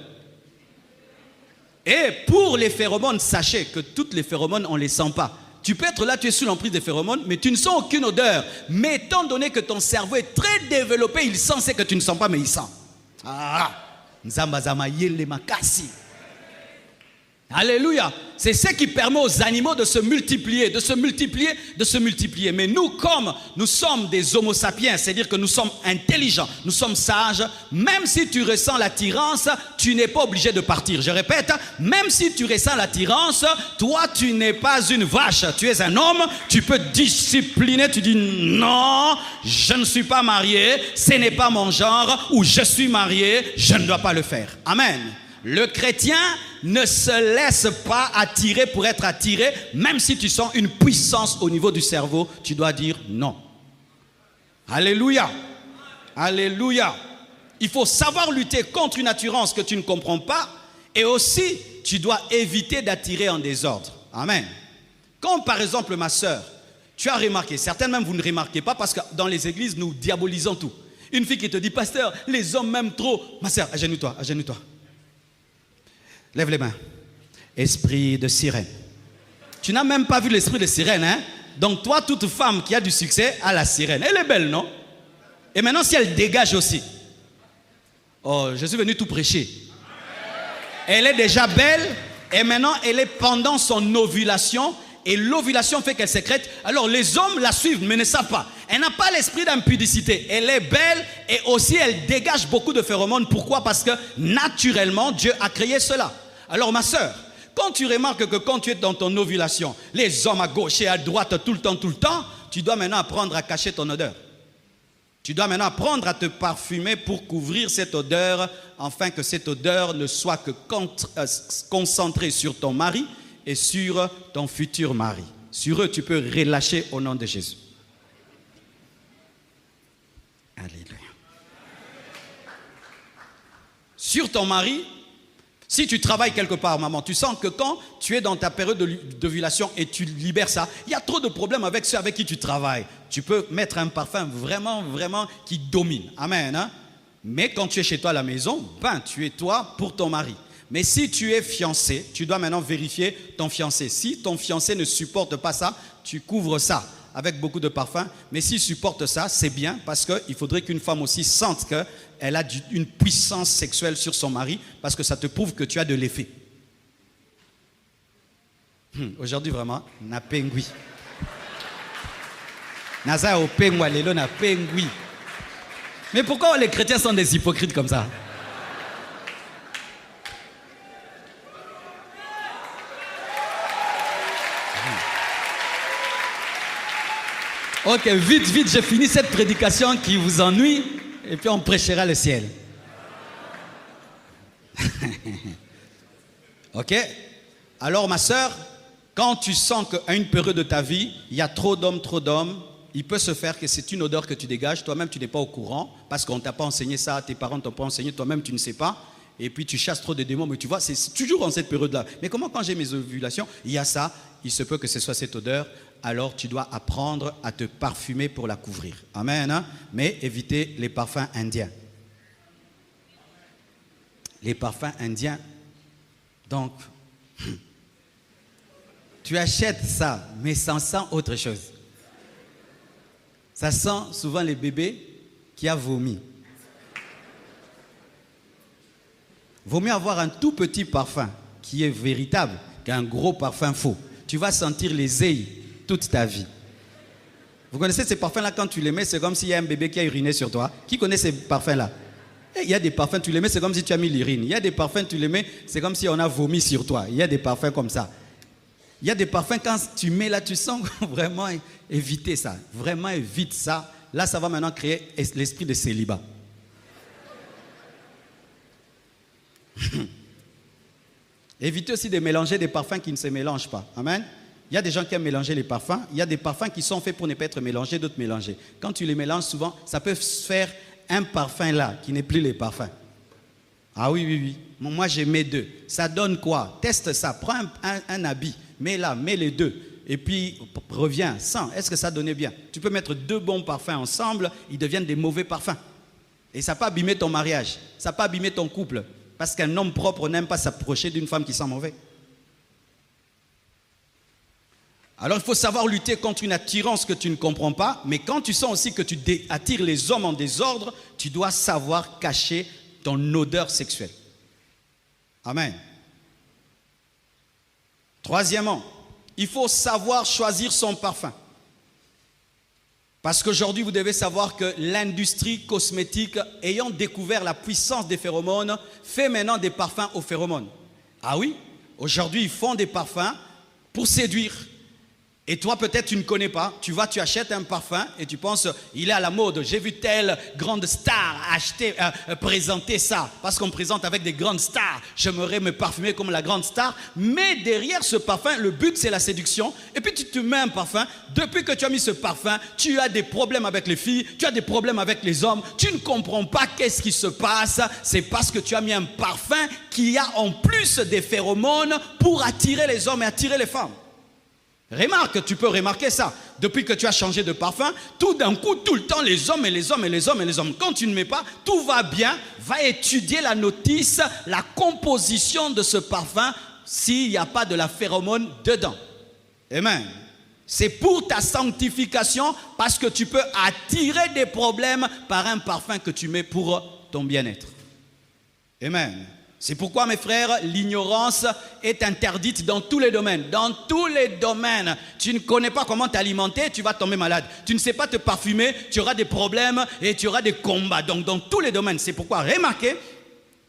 Et pour les phéromones, sachez que toutes les phéromones, on ne les sent pas. Tu peux être là, tu es sous l'emprise des phéromones, mais tu ne sens aucune odeur. Mais étant donné que ton cerveau est très développé, il sent ce que tu ne sens pas, mais il sent. Ah, Nzambazama yele makasi. Alléluia. C'est ce qui permet aux animaux de se multiplier, de se multiplier, de se multiplier. Mais nous, comme nous sommes des homo sapiens, c'est-à-dire que nous sommes intelligents, nous sommes sages, même si tu ressens l'attirance, tu n'es pas obligé de partir. Je répète, même si tu ressens l'attirance, toi, tu n'es pas une vache. Tu es un homme, tu peux discipliner, tu dis non, je ne suis pas marié, ce n'est pas mon genre, ou je suis marié, je ne dois pas le faire. Amen. Le chrétien ne se laisse pas attirer pour être attiré, même si tu sens une puissance au niveau du cerveau, tu dois dire non. Alléluia. Alléluia. Il faut savoir lutter contre une attirance que tu ne comprends pas et aussi tu dois éviter d'attirer en désordre. Amen. Comme par exemple ma soeur, tu as remarqué, certaines même vous ne remarquez pas parce que dans les églises nous diabolisons tout. Une fille qui te dit, pasteur, les hommes m'aiment trop. Ma soeur, agenouille-toi, agenouille-toi. Lève les mains. Esprit de sirène. Tu n'as même pas vu l'esprit de sirène, hein? Donc toi, toute femme qui a du succès a la sirène. Elle est belle, non? Et maintenant, si elle dégage aussi. Oh, je suis venu tout prêcher. Elle est déjà belle et maintenant, elle est pendant son ovulation. Et l'ovulation fait qu'elle sécrète. Alors les hommes la suivent mais ne savent pas. Elle n'a pas l'esprit d'impudicité. Elle est belle et aussi elle dégage beaucoup de phéromones. Pourquoi? Parce que naturellement Dieu a créé cela. Alors ma soeur, quand tu remarques que quand tu es dans ton ovulation, les hommes à gauche et à droite tout le temps, tu dois maintenant apprendre à cacher ton odeur. Tu dois maintenant apprendre à te parfumer pour couvrir cette odeur, afin que cette odeur ne soit que concentrée sur ton mari et sur ton futur mari. Sur eux, tu peux relâcher au nom de Jésus. Alléluia. Sur ton mari, si tu travailles quelque part, maman, tu sens que quand tu es dans ta période d'ovulation et tu libères ça, il y a trop de problèmes avec ceux avec qui tu travailles. Tu peux mettre un parfum vraiment, vraiment qui domine. Amen. Hein? Mais quand tu es chez toi à la maison, tu es toi pour ton mari. Mais si tu es fiancé, tu dois maintenant vérifier ton fiancé. Si ton fiancé ne supporte pas ça, tu couvres ça avec beaucoup de parfum. Mais s'il supporte ça, c'est bien parce qu'il faudrait qu'une femme aussi sente qu'elle a une puissance sexuelle sur son mari parce que ça te prouve que tu as de l'effet. Aujourd'hui, vraiment, na pengui. Naza au pengwa, lelo na pengui. Mais pourquoi les chrétiens sont des hypocrites comme ça? Ok, vite, j'ai fini cette prédication qui vous ennuie et puis on prêchera le ciel. Ok? Alors ma sœur, quand tu sens qu'à une période de ta vie, il y a trop d'hommes, il peut se faire que c'est une odeur que tu dégages, toi-même tu n'es pas au courant, parce qu'on ne t'a pas enseigné ça, tes parents ne t'ont pas enseigné, toi-même tu ne sais pas, et puis tu chasses trop de démons, mais tu vois, c'est toujours en cette période-là. Mais comment quand j'ai mes ovulations, il y a ça, il se peut que ce soit cette odeur, alors tu dois apprendre à te parfumer pour la couvrir. Amen. Hein? Mais évitez les parfums indiens. Les parfums indiens, donc, tu achètes ça, mais ça sent autre chose. Ça sent souvent les bébés qui a vomi. Vaut mieux avoir un tout petit parfum qui est véritable qu'un gros parfum faux. Tu vas sentir les ailes toute ta vie. Vous connaissez ces parfums-là, quand tu les mets, c'est comme s'il y a un bébé qui a uriné sur toi. Qui connaît ces parfums-là? Il y a des parfums, tu les mets, c'est comme si tu as mis l'urine. Il y a des parfums, tu les mets, c'est comme si on a vomi sur toi. Il y a des parfums comme ça. Il y a des parfums, quand tu mets là, tu sens vraiment éviter ça. Vraiment évite ça. Là, ça va maintenant créer l'esprit de célibat. Évitez aussi de mélanger des parfums qui ne se mélangent pas. Amen. Il y a des gens qui aiment mélanger les parfums. Il y a des parfums qui sont faits pour ne pas être mélangés, d'autres mélangés. Quand tu les mélanges souvent, ça peut faire un parfum là, qui n'est plus les parfums. Ah oui. Moi, j'ai mes deux. Ça donne quoi? Teste ça. Prends un habit. Mets là, mets les deux. Et puis, reviens. Sens. Est-ce que ça donnait bien? Tu peux mettre deux bons parfums ensemble. Ils deviennent des mauvais parfums. Et ça peut abîmer ton mariage. Ça peut abîmer ton couple. Parce qu'un homme propre n'aime pas s'approcher d'une femme qui sent mauvais. Alors, il faut savoir lutter contre une attirance que tu ne comprends pas. Mais quand tu sens aussi que tu attires les hommes en désordre, tu dois savoir cacher ton odeur sexuelle. Amen. Troisièmement, il faut savoir choisir son parfum. Parce qu'aujourd'hui, vous devez savoir que l'industrie cosmétique, ayant découvert la puissance des phéromones, fait maintenant des parfums aux phéromones. Ah oui, aujourd'hui, ils font des parfums pour séduire. Et toi, peut-être, tu ne connais pas. Tu achètes un parfum et tu penses, il est à la mode. J'ai vu telle grande star présenter ça. Parce qu'on présente avec des grandes stars. J'aimerais me parfumer comme la grande star. Mais derrière ce parfum, le but, c'est la séduction. Et puis, tu te mets un parfum. Depuis que tu as mis ce parfum, tu as des problèmes avec les filles. Tu as des problèmes avec les hommes. Tu ne comprends pas qu'est-ce qui se passe. C'est parce que tu as mis un parfum qui a en plus des phéromones pour attirer les hommes et attirer les femmes. Remarque, tu peux remarquer ça. Depuis que tu as changé de parfum, tout d'un coup, tout le temps, les hommes et les hommes et les hommes et les hommes. Quand tu ne mets pas, tout va bien. Va étudier la notice, la composition de ce parfum, s'il n'y a pas de la phéromone dedans. Amen. C'est pour ta sanctification, parce que tu peux attirer des problèmes par un parfum que tu mets pour ton bien-être. Amen. C'est pourquoi, mes frères, l'ignorance est interdite dans tous les domaines. Dans tous les domaines. Tu ne connais pas comment t'alimenter, tu vas tomber malade. Tu ne sais pas te parfumer, tu auras des problèmes et tu auras des combats. Donc, dans tous les domaines. C'est pourquoi, remarquez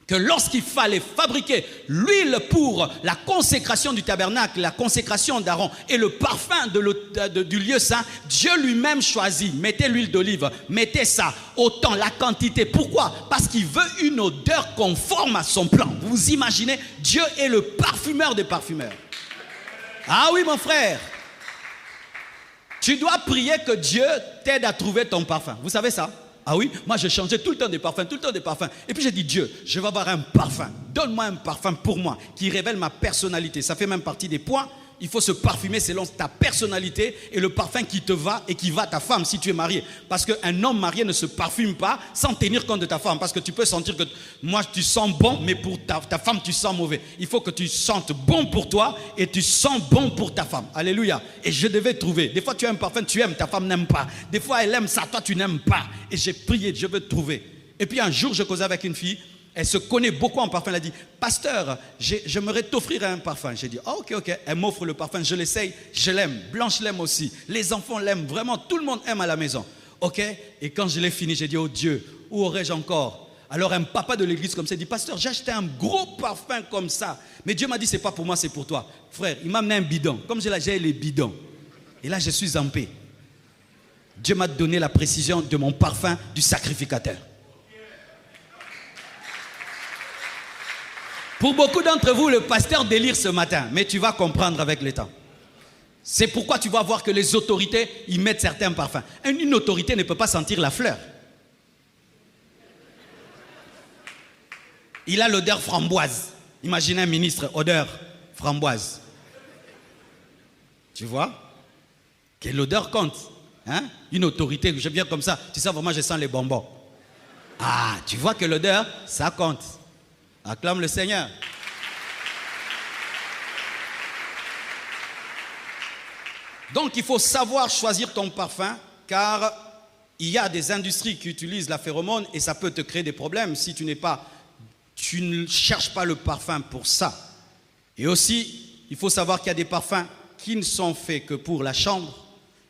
que lorsqu'il fallait fabriquer l'huile pour la consécration du tabernacle, la consécration d'Aaron et le parfum du lieu saint, Dieu lui-même choisit. Mettez l'huile d'olive, mettez ça, autant la quantité. Pourquoi? Parce qu'il veut une odeur conforme à son plan. Vous imaginez, Dieu est le parfumeur des parfumeurs. Ah oui, mon frère. Tu dois prier que Dieu t'aide à trouver ton parfum. Vous savez ça? Ah oui, moi je changeais tout le temps des parfums, Et puis j'ai dit, Dieu, je vais avoir un parfum. Donne-moi un parfum pour moi qui révèle ma personnalité. Ça fait même partie des points il faut se parfumer selon ta personnalité et le parfum qui te va et qui va à ta femme si tu es marié. Parce qu'un homme marié ne se parfume pas sans tenir compte de ta femme. Parce que tu peux sentir que moi tu sens bon, mais pour ta femme tu sens mauvais. Il faut que tu sentes bon pour toi et tu sens bon pour ta femme. Alléluia. Et je devais trouver. Des fois tu as un parfum, tu aimes, ta femme n'aime pas. Des fois elle aime ça, toi tu n'aimes pas. Et j'ai prié, je veux trouver. Et puis un jour je causais avec une fille. Elle se connaît beaucoup en parfum. Elle a dit, pasteur, j'aimerais t'offrir un parfum. J'ai dit, oh, ok. Elle m'offre le parfum, je l'essaye, je l'aime. Blanche l'aime aussi. Les enfants l'aiment, vraiment, tout le monde aime à la maison. Ok. Et quand je l'ai fini, j'ai dit, oh Dieu, où aurais-je encore? Alors un papa de l'église comme ça, il dit, pasteur, j'ai acheté un gros parfum comme ça. Mais Dieu m'a dit, c'est pas pour moi, c'est pour toi. Frère, il m'a amené un bidon. Comme j'ai les bidons. Et là, je suis en paix. Dieu m'a donné la précision de mon parfum du sacrificateur. Pour beaucoup d'entre vous, le pasteur délire ce matin, mais tu vas comprendre avec le temps. C'est pourquoi tu vas voir que les autorités, ils mettent certains parfums. Une autorité ne peut pas sentir la fleur. Il a l'odeur framboise. Imaginez un ministre, odeur framboise. Tu vois? Quelle odeur compte, hein? Une autorité, je viens comme ça, tu sais vraiment, je sens les bonbons. Ah, tu vois que l'odeur, ça compte. Acclame le Seigneur. Donc il faut savoir choisir ton parfum, car il y a des industries qui utilisent la phéromone et ça peut te créer des problèmes si tu ne cherches pas le parfum pour ça. Et aussi, il faut savoir qu'il y a des parfums qui ne sont faits que pour la chambre,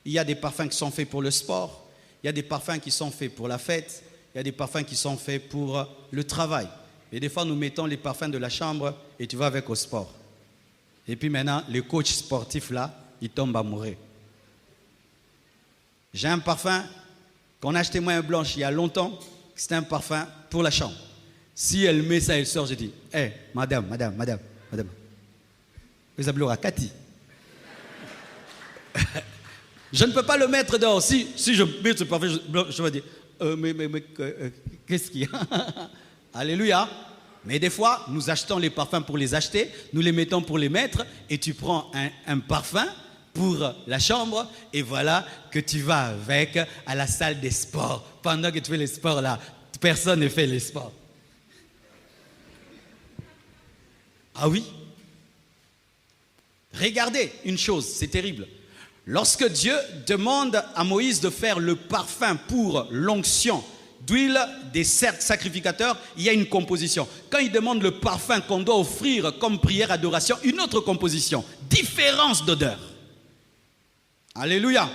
il y a des parfums qui sont faits pour le sport, il y a des parfums qui sont faits pour la fête, il y a des parfums qui sont faits pour le travail. Et des fois, nous mettons les parfums de la chambre et tu vas avec au sport. Et puis maintenant, les coachs sportifs là, ils tombent amoureux. J'ai un parfum qu'on a acheté moi un blanche il y a longtemps, c'était un parfum pour la chambre. Si elle met ça, elle sort, je dis, hé, madame. Vous appelez à Cathy. Je ne peux pas le mettre dehors. Si je mets ce parfum, je vais dire, qu'est-ce qu'il y a? Alléluia. Mais des fois, nous achetons les parfums pour les acheter, nous les mettons pour les mettre, et tu prends un parfum pour la chambre, et voilà que tu vas avec à la salle des sports. Pendant que tu fais les sports là, personne ne fait les sports. Ah oui? Regardez une chose, c'est terrible. Lorsque Dieu demande à Moïse de faire le parfum pour l'onction d'huile des sacrificateurs, il y a une composition. Quand il demande le parfum qu'on doit offrir comme prière, adoration, une autre composition, différence d'odeur. Alléluia.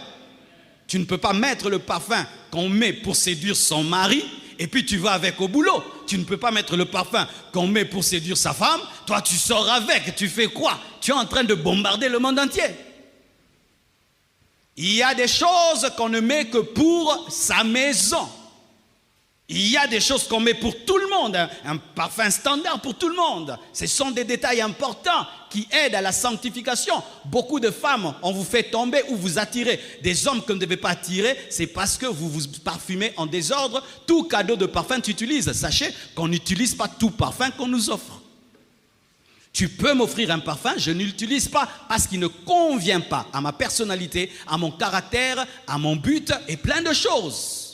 Tu ne peux pas mettre le parfum qu'on met pour séduire son mari et puis tu vas avec au boulot. Tu ne peux pas mettre le parfum qu'on met pour séduire sa femme. Toi, tu sors avec. Tu fais quoi? Tu es en train de bombarder le monde entier. Il y a des choses qu'on ne met que pour sa maison. Il y a des choses qu'on met pour tout le monde, un parfum standard pour tout le monde. Ce sont des détails importants qui aident à la sanctification. Beaucoup de femmes, on vous fait tomber ou vous attirer. Des hommes que vous ne devez pas attirer, c'est parce que vous vous parfumez en désordre. Tout cadeau de parfum tu utilises. Sachez qu'on n'utilise pas tout parfum qu'on nous offre. Tu peux m'offrir un parfum, je ne l'utilise pas parce qu'il ne convient pas à ma personnalité, à mon caractère, à mon but et plein de choses.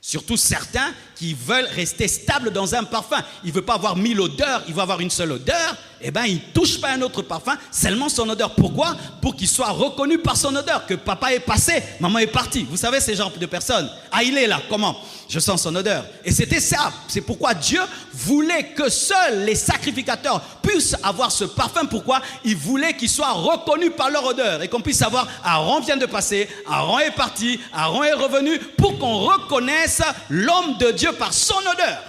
Surtout certains qui veulent rester stables dans un parfum. Il ne veut pas avoir 1000 odeurs, il veut avoir une seule odeur. Eh bien, il ne touche pas un autre parfum, seulement son odeur. Pourquoi? Pour qu'il soit reconnu par son odeur. Que papa est passé, maman est partie. Vous savez ces genres de personnes. Ah, il est là, comment? Je sens son odeur. Et c'était ça. C'est pourquoi Dieu voulait que seuls les sacrificateurs puissent avoir ce parfum. Pourquoi? Il voulait qu'ils soient reconnus par leur odeur. Et qu'on puisse savoir, Aaron vient de passer, Aaron est parti, Aaron est revenu. Pour qu'on reconnaisse l'homme de Dieu par son odeur.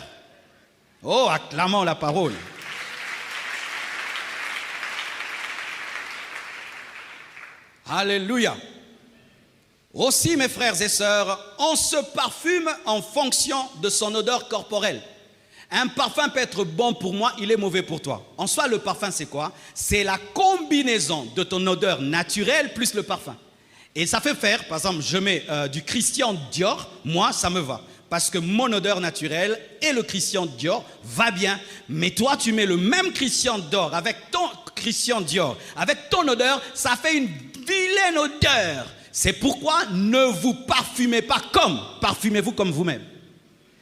Oh, acclamons la parole. Alléluia. Aussi, mes frères et sœurs, on se parfume en fonction de son odeur corporelle. Un parfum peut être bon pour moi, il est mauvais pour toi. En soi, le parfum, c'est quoi? C'est la combinaison de ton odeur naturelle plus le parfum. Et ça fait faire, par exemple, je mets du Christian Dior, moi, ça me va. Parce que mon odeur naturelle et le Christian Dior va bien. Mais toi, tu mets le même Christian Dior avec ton Christian Dior. Avec ton odeur, ça fait une vilaine odeur. C'est pourquoi ne vous parfumez pas comme, parfumez-vous comme vous-même.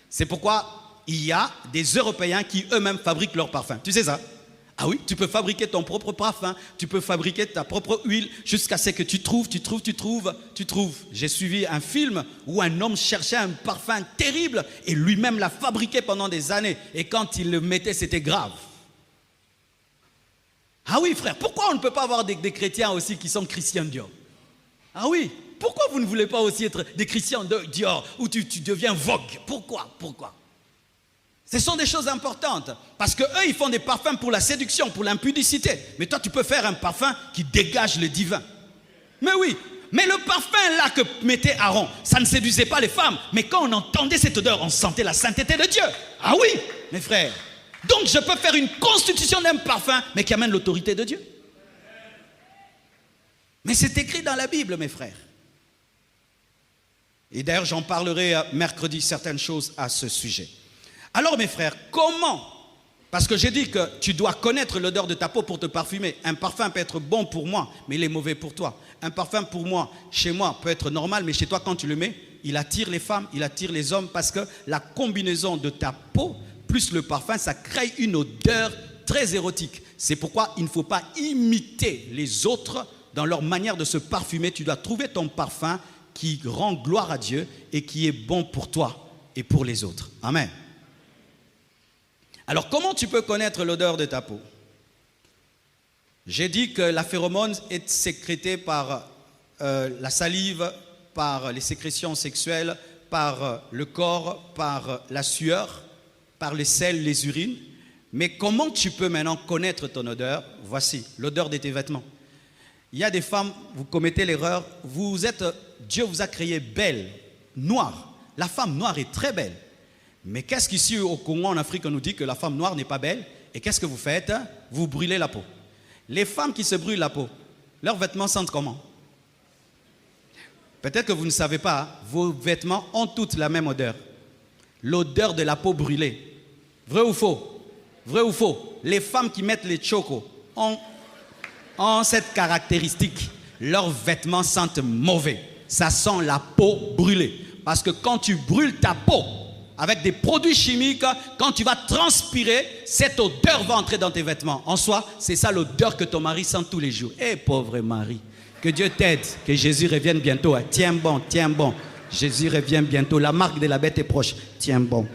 C'est pourquoi il y a des Européens qui eux-mêmes fabriquent leur parfum. Tu sais ça? Ah oui, tu peux fabriquer ton propre parfum, tu peux fabriquer ta propre huile jusqu'à ce que tu trouves. J'ai suivi un film où un homme cherchait un parfum terrible et lui-même l'a fabriqué pendant des années. Et quand il le mettait, c'était grave. Ah oui, frère, pourquoi on ne peut pas avoir des chrétiens aussi qui sont Christian Dior? Ah oui, pourquoi vous ne voulez pas aussi être des Christians Dior où tu deviens vogue? Pourquoi? Ce sont des choses importantes. Parce qu'eux, ils font des parfums pour la séduction, pour l'impudicité. Mais toi, tu peux faire un parfum qui dégage le divin. Mais oui, mais le parfum là que mettait Aaron, ça ne séduisait pas les femmes. Mais quand on entendait cette odeur, on sentait la sainteté de Dieu. Ah oui, mes frères. Donc je peux faire une constitution d'un parfum, mais qui amène l'autorité de Dieu. Mais c'est écrit dans la Bible, mes frères. Et d'ailleurs, j'en parlerai mercredi certaines choses à ce sujet. Alors mes frères, comment? Parce que j'ai dit que tu dois connaître l'odeur de ta peau pour te parfumer. Un parfum peut être bon pour moi, mais il est mauvais pour toi. Un parfum pour moi, chez moi, peut être normal, mais chez toi, quand tu le mets, il attire les femmes, il attire les hommes, parce que la combinaison de ta peau plus le parfum, ça crée une odeur très érotique. C'est pourquoi il ne faut pas imiter les autres dans leur manière de se parfumer. Tu dois trouver ton parfum qui rend gloire à Dieu et qui est bon pour toi et pour les autres. Amen. Alors, comment tu peux connaître l'odeur de ta peau? J'ai dit que la phéromone est sécrétée par la salive, par les sécrétions sexuelles, par le corps, par la sueur, par les selles, les urines. Mais comment tu peux maintenant connaître ton odeur? Voici, l'odeur de tes vêtements. Il y a des femmes, vous commettez l'erreur, Dieu vous a créé belle, noire. La femme noire est très belle. Mais qu'est-ce qu'ici au Congo, en Afrique, on nous dit que la femme noire n'est pas belle? Et qu'est-ce que vous faites? Vous brûlez la peau. Les femmes qui se brûlent la peau, leurs vêtements sentent comment? Peut-être que vous ne savez pas, vos vêtements ont toutes la même odeur. L'odeur de la peau brûlée. Vrai ou faux? Vrai ou faux? Les femmes qui mettent les chocos ont cette caractéristique. Leurs vêtements sentent mauvais. Ça sent la peau brûlée. Parce que quand tu brûles ta peau, avec des produits chimiques, quand tu vas transpirer, cette odeur va entrer dans tes vêtements. En soi, c'est ça l'odeur que ton mari sent tous les jours. Eh, pauvre mari, que Dieu t'aide, que Jésus revienne bientôt. Tiens bon, tiens bon. Jésus revient bientôt. La marque de la bête est proche. Tiens bon.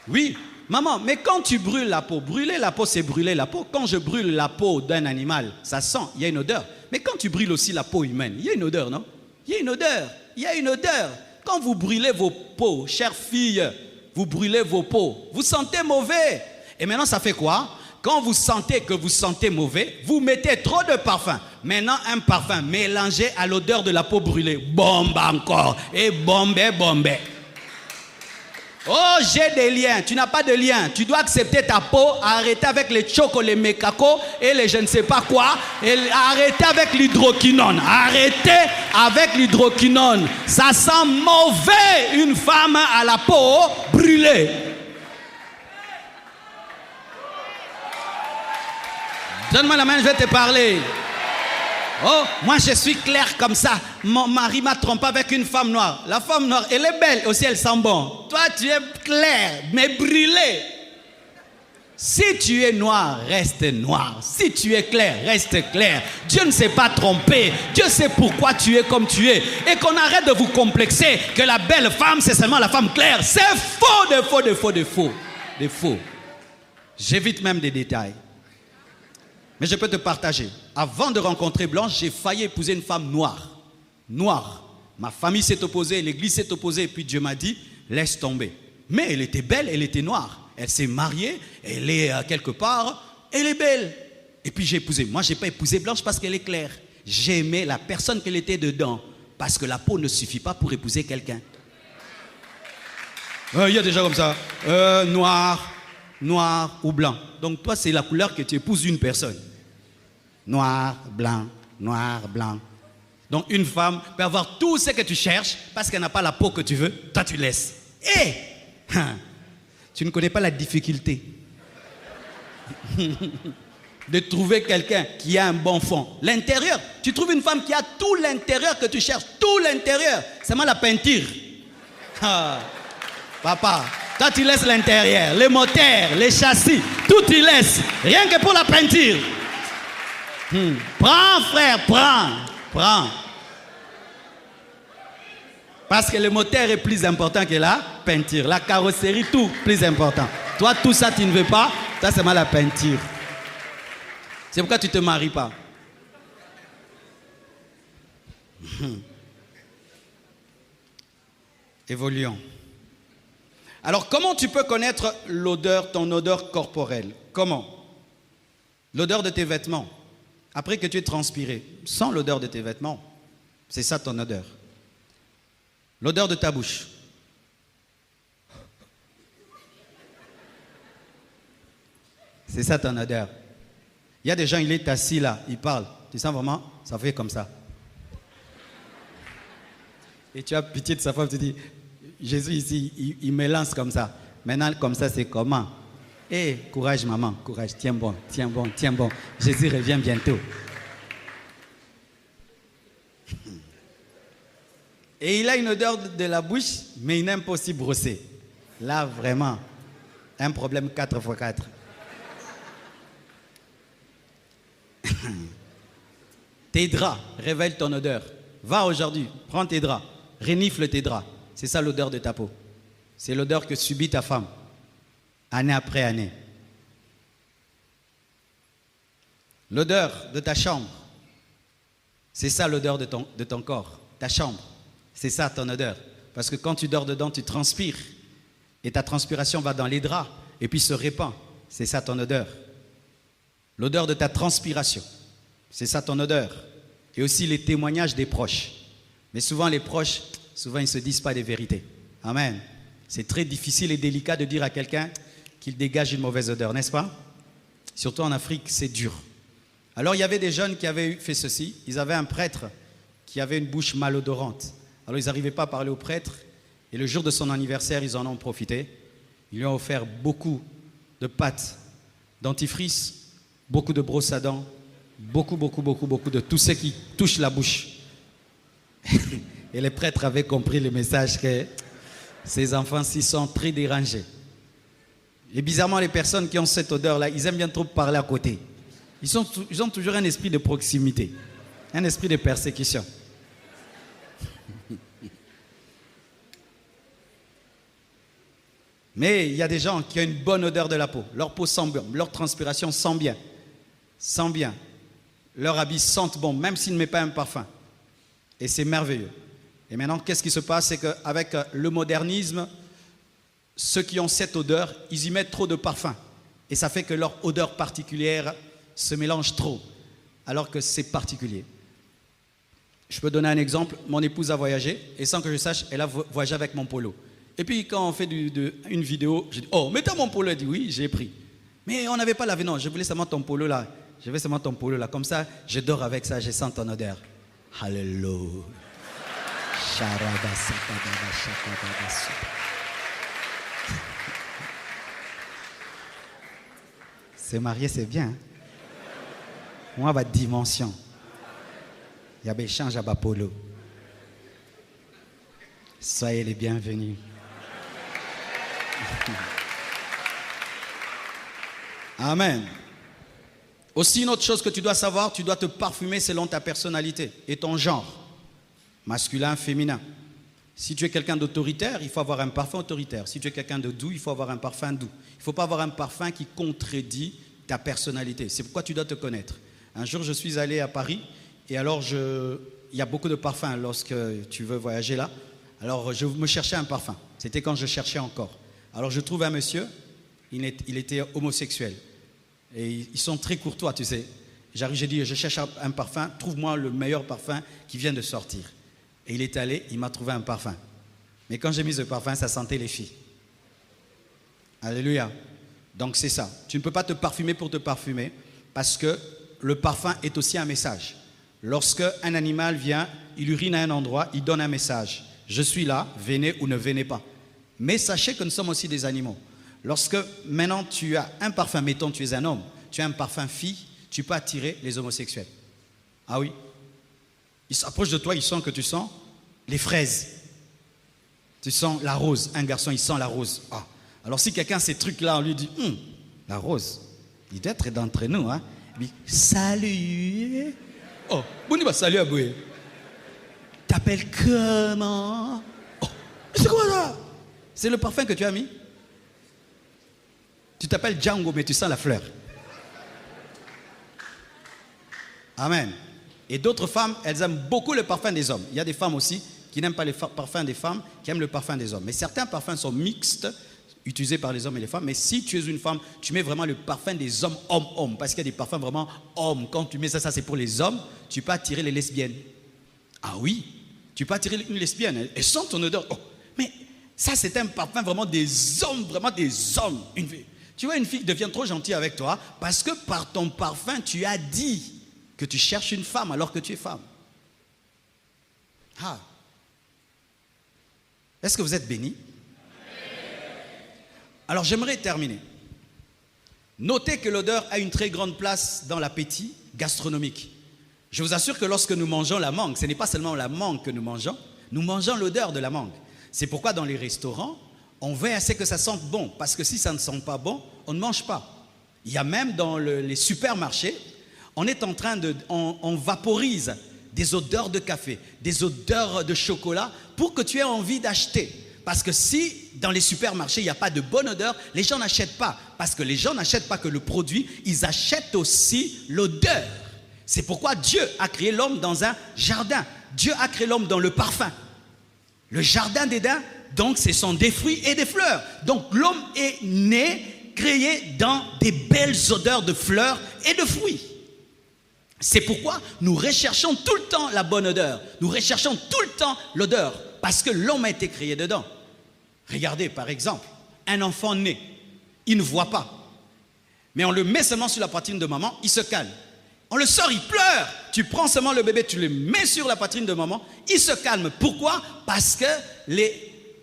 Oui, maman, mais quand tu brûles la peau, brûler la peau, c'est brûler la peau. Quand je brûle la peau d'un animal, ça sent, il y a une odeur. Mais quand tu brûles aussi la peau humaine, il y a une odeur, non? Il y a une odeur, il y a une odeur. Quand vous brûlez vos peaux, chères filles, vous brûlez vos peaux, vous sentez mauvais. Et maintenant, ça fait quoi? Quand vous sentez que vous sentez mauvais, vous mettez trop de parfum. Maintenant, un parfum mélangé à l'odeur de la peau brûlée. Bombe encore. Et bombe. Oh, j'ai des liens. Tu n'as pas de liens. Tu dois accepter ta peau, arrêter avec les chocos, les mécacos et les je ne sais pas quoi. Et arrêter avec l'hydroquinone. Arrêtez avec l'hydroquinone. Ça sent mauvais une femme à la peau brûlée. Donne-moi la main, je vais te parler. Oh, moi je suis clair comme ça. Mon mari m'a trompé avec une femme noire. La femme noire, elle est belle, aussi elle sent bon. Toi tu es clair, mais brûlé. Si tu es noir, reste noir. Si tu es clair, reste clair. Dieu ne s'est pas trompé. Dieu sait pourquoi tu es comme tu es. Et qu'on arrête de vous complexer que la belle femme, c'est seulement la femme claire. C'est faux, de faux. J'évite même des détails. Mais je peux te partager. Avant de rencontrer Blanche, j'ai failli épouser une femme noire. Noire. Ma famille s'est opposée, l'église s'est opposée, et puis Dieu m'a dit, laisse tomber. Mais elle était belle, elle était noire. Elle s'est mariée, elle est quelque part, elle est belle. Et puis j'ai épousé. Moi, je n'ai pas épousé Blanche parce qu'elle est claire. J'ai aimé la personne qu'elle était dedans. Parce que la peau ne suffit pas pour épouser quelqu'un. Il y a des gens comme ça. Noir ou blanc. Donc toi, c'est la couleur que tu épouses une personne. Noir, blanc. Donc une femme peut avoir tout ce que tu cherches parce qu'elle n'a pas la peau que tu veux. Toi, tu laisses. Tu ne connais pas la difficulté de trouver quelqu'un qui a un bon fond. L'intérieur, tu trouves une femme qui a tout l'intérieur que tu cherches, tout l'intérieur, seulement la peinture. Ah, papa, toi tu laisses l'intérieur, les moteurs, les châssis, tout tu laisses, rien que pour la peinture. Prends frère, prends. Parce que le moteur est plus important que la peinture, la carrosserie, tout plus important. Toi tout ça tu ne veux pas, ça c'est seulement la peinture. C'est pourquoi tu ne te maries pas. Évoluons. Alors, comment tu peux connaître l'odeur, ton odeur corporelle? Comment? L'odeur de tes vêtements. Après que tu aies transpiré, sens l'odeur de tes vêtements. C'est ça ton odeur. L'odeur de ta bouche. C'est ça ton odeur. Il y a des gens, il est assis là, il parle. Tu sens vraiment, ça fait comme ça. Et tu as pitié de sa femme, tu dis, Jésus ici, il me lance comme ça. Maintenant, comme ça, c'est comment? Courage maman, courage, tiens bon. Jésus revient bientôt. Et il a une odeur de la bouche, mais il n'aime pas aussi brosser. Là, vraiment, un problème 4x4. Tes draps révèlent ton odeur. Va aujourd'hui, prends tes draps, renifle tes draps. C'est ça l'odeur de ta peau. C'est l'odeur que subit ta femme, année après année. L'odeur de ta chambre, c'est ça l'odeur de ton corps. Ta chambre, c'est ça ton odeur. Parce que quand tu dors dedans, tu transpires. Et ta transpiration va dans les draps et puis se répand. C'est ça ton odeur. L'odeur de ta transpiration, c'est ça ton odeur. Et aussi les témoignages des proches. Mais souvent les proches, ils ne se disent pas des vérités. Amen. C'est très difficile et délicat de dire à quelqu'un qu'il dégage une mauvaise odeur, n'est-ce pas? Surtout en Afrique, c'est dur. Alors il y avait des jeunes qui avaient fait ceci. Ils avaient un prêtre qui avait une bouche malodorante. Alors ils n'arrivaient pas à parler au prêtre. Et le jour de son anniversaire, ils en ont profité. Ils lui ont offert beaucoup de pâtes dentifrice, beaucoup de brosses à dents, beaucoup de tout ce qui touche la bouche. Et les prêtres avaient compris le message que ces enfants-ci sont très dérangés. Et bizarrement, les personnes qui ont cette odeur-là, ils aiment bien trop parler à côté. Ils ont toujours un esprit de proximité, un esprit de persécution. Mais il y a des gens qui ont une bonne odeur de la peau. Leur peau sent bien, leur transpiration sent bien. Sent bien. Leurs habits sentent bon, même s'ils ne mettent pas un parfum. Et c'est merveilleux. Et maintenant, qu'est-ce qui se passe? C'est qu'avec le modernisme, ceux qui ont cette odeur, ils y mettent trop de parfum. Et ça fait que leur odeur particulière se mélange trop, alors que c'est particulier. Je peux donner un exemple. Mon épouse a voyagé, et sans que je sache, elle a voyagé avec mon polo. Et puis, quand on fait une vidéo, je dis, oh, mets-toi mon polo. Elle dit, oui, j'ai pris. Mais on n'avait pas lavé, non, je voulais seulement ton polo là. Je veux seulement ton polo là. Comme ça, je dors avec ça, je sens ton odeur. Alléluia. Se marier, c'est bien. Moi, ma dimension. Il y a des échanges à Bapolo. Soyez les bienvenus. Amen. Aussi, une autre chose que tu dois savoir, tu dois te parfumer selon ta personnalité et ton genre. Masculin, féminin. Si tu es quelqu'un d'autoritaire, il faut avoir un parfum autoritaire. Si tu es quelqu'un de doux, il faut avoir un parfum doux. Il ne faut pas avoir un parfum qui contredit ta personnalité. C'est pourquoi tu dois te connaître. Un jour, je suis allé à Paris et alors il y a beaucoup de parfums lorsque tu veux voyager là. Alors, je me cherchais un parfum. C'était quand je cherchais encore. Alors, je trouve un monsieur, il était homosexuel. Et ils sont très courtois, tu sais. J'arrive, j'ai dit, je cherche un parfum, trouve-moi le meilleur parfum qui vient de sortir. Et il est allé, il m'a trouvé un parfum. Mais quand j'ai mis ce parfum, ça sentait les filles. Alléluia. Donc c'est ça. Tu ne peux pas te parfumer pour te parfumer, parce que le parfum est aussi un message. Lorsque un animal vient, il urine à un endroit, il donne un message. Je suis là, venez ou ne venez pas. Mais sachez que nous sommes aussi des animaux. Lorsque maintenant tu as un parfum, mettons tu es un homme, tu as un parfum fille, tu peux attirer les homosexuels. Ah oui. Ils s'approchent de toi, ils sentent que tu sens les fraises. Tu sens la rose. Un garçon, il sent la rose. Ah. Alors si quelqu'un a ces trucs-là, on lui dit, la rose, il doit être d'entre nous. Hein. Il dit, salut. Oh, bon, bah, salut Aboué. T'appelles comment? Oh, c'est quoi ça? C'est le parfum que tu as mis. Tu t'appelles Django, mais tu sens la fleur. Amen. Et d'autres femmes, elles aiment beaucoup le parfum des hommes. Il y a des femmes aussi qui n'aiment pas le parfum des femmes, qui aiment le parfum des hommes. Mais certains parfums sont mixtes, utilisés par les hommes et les femmes. Mais si tu es une femme, tu mets vraiment le parfum des hommes, hommes. Parce qu'il y a des parfums vraiment hommes. Quand tu mets ça c'est pour les hommes. Tu peux attirer les lesbiennes. Ah oui, tu peux attirer une lesbienne. Elle sent ton odeur. Oh, mais ça, c'est un parfum vraiment des hommes, vraiment des hommes. Tu vois, une fille devient trop gentille avec toi parce que par ton parfum, tu as dit que tu cherches une femme alors que tu es femme. Ah. Est-ce que vous êtes bénis? Alors j'aimerais terminer. Notez que l'odeur a une très grande place dans l'appétit gastronomique. Je vous assure que lorsque nous mangeons la mangue, ce n'est pas seulement la mangue que nous mangeons l'odeur de la mangue. C'est pourquoi dans les restaurants, on veut assez que ça sente bon, parce que si ça ne sent pas bon, on ne mange pas. Il y a même dans les supermarchés, on est en train on vaporise des odeurs de café, des odeurs de chocolat pour que tu aies envie d'acheter. Parce que si dans les supermarchés, il n'y a pas de bonne odeur, les gens n'achètent pas. Parce que les gens n'achètent pas que le produit, ils achètent aussi l'odeur. C'est pourquoi Dieu a créé l'homme dans un jardin. Dieu a créé l'homme dans le parfum. Le jardin d'Éden, donc, ce sont des fruits et des fleurs. Donc, l'homme est né, créé dans des belles odeurs de fleurs et de fruits. C'est pourquoi nous recherchons tout le temps la bonne odeur. Nous recherchons tout le temps l'odeur. Parce que l'homme a été créé dedans. Regardez, par exemple, un enfant né, il ne voit pas. Mais on le met seulement sur la poitrine de maman, il se calme. On le sort, il pleure. Tu prends seulement le bébé, tu le mets sur la poitrine de maman, il se calme. Pourquoi? Parce que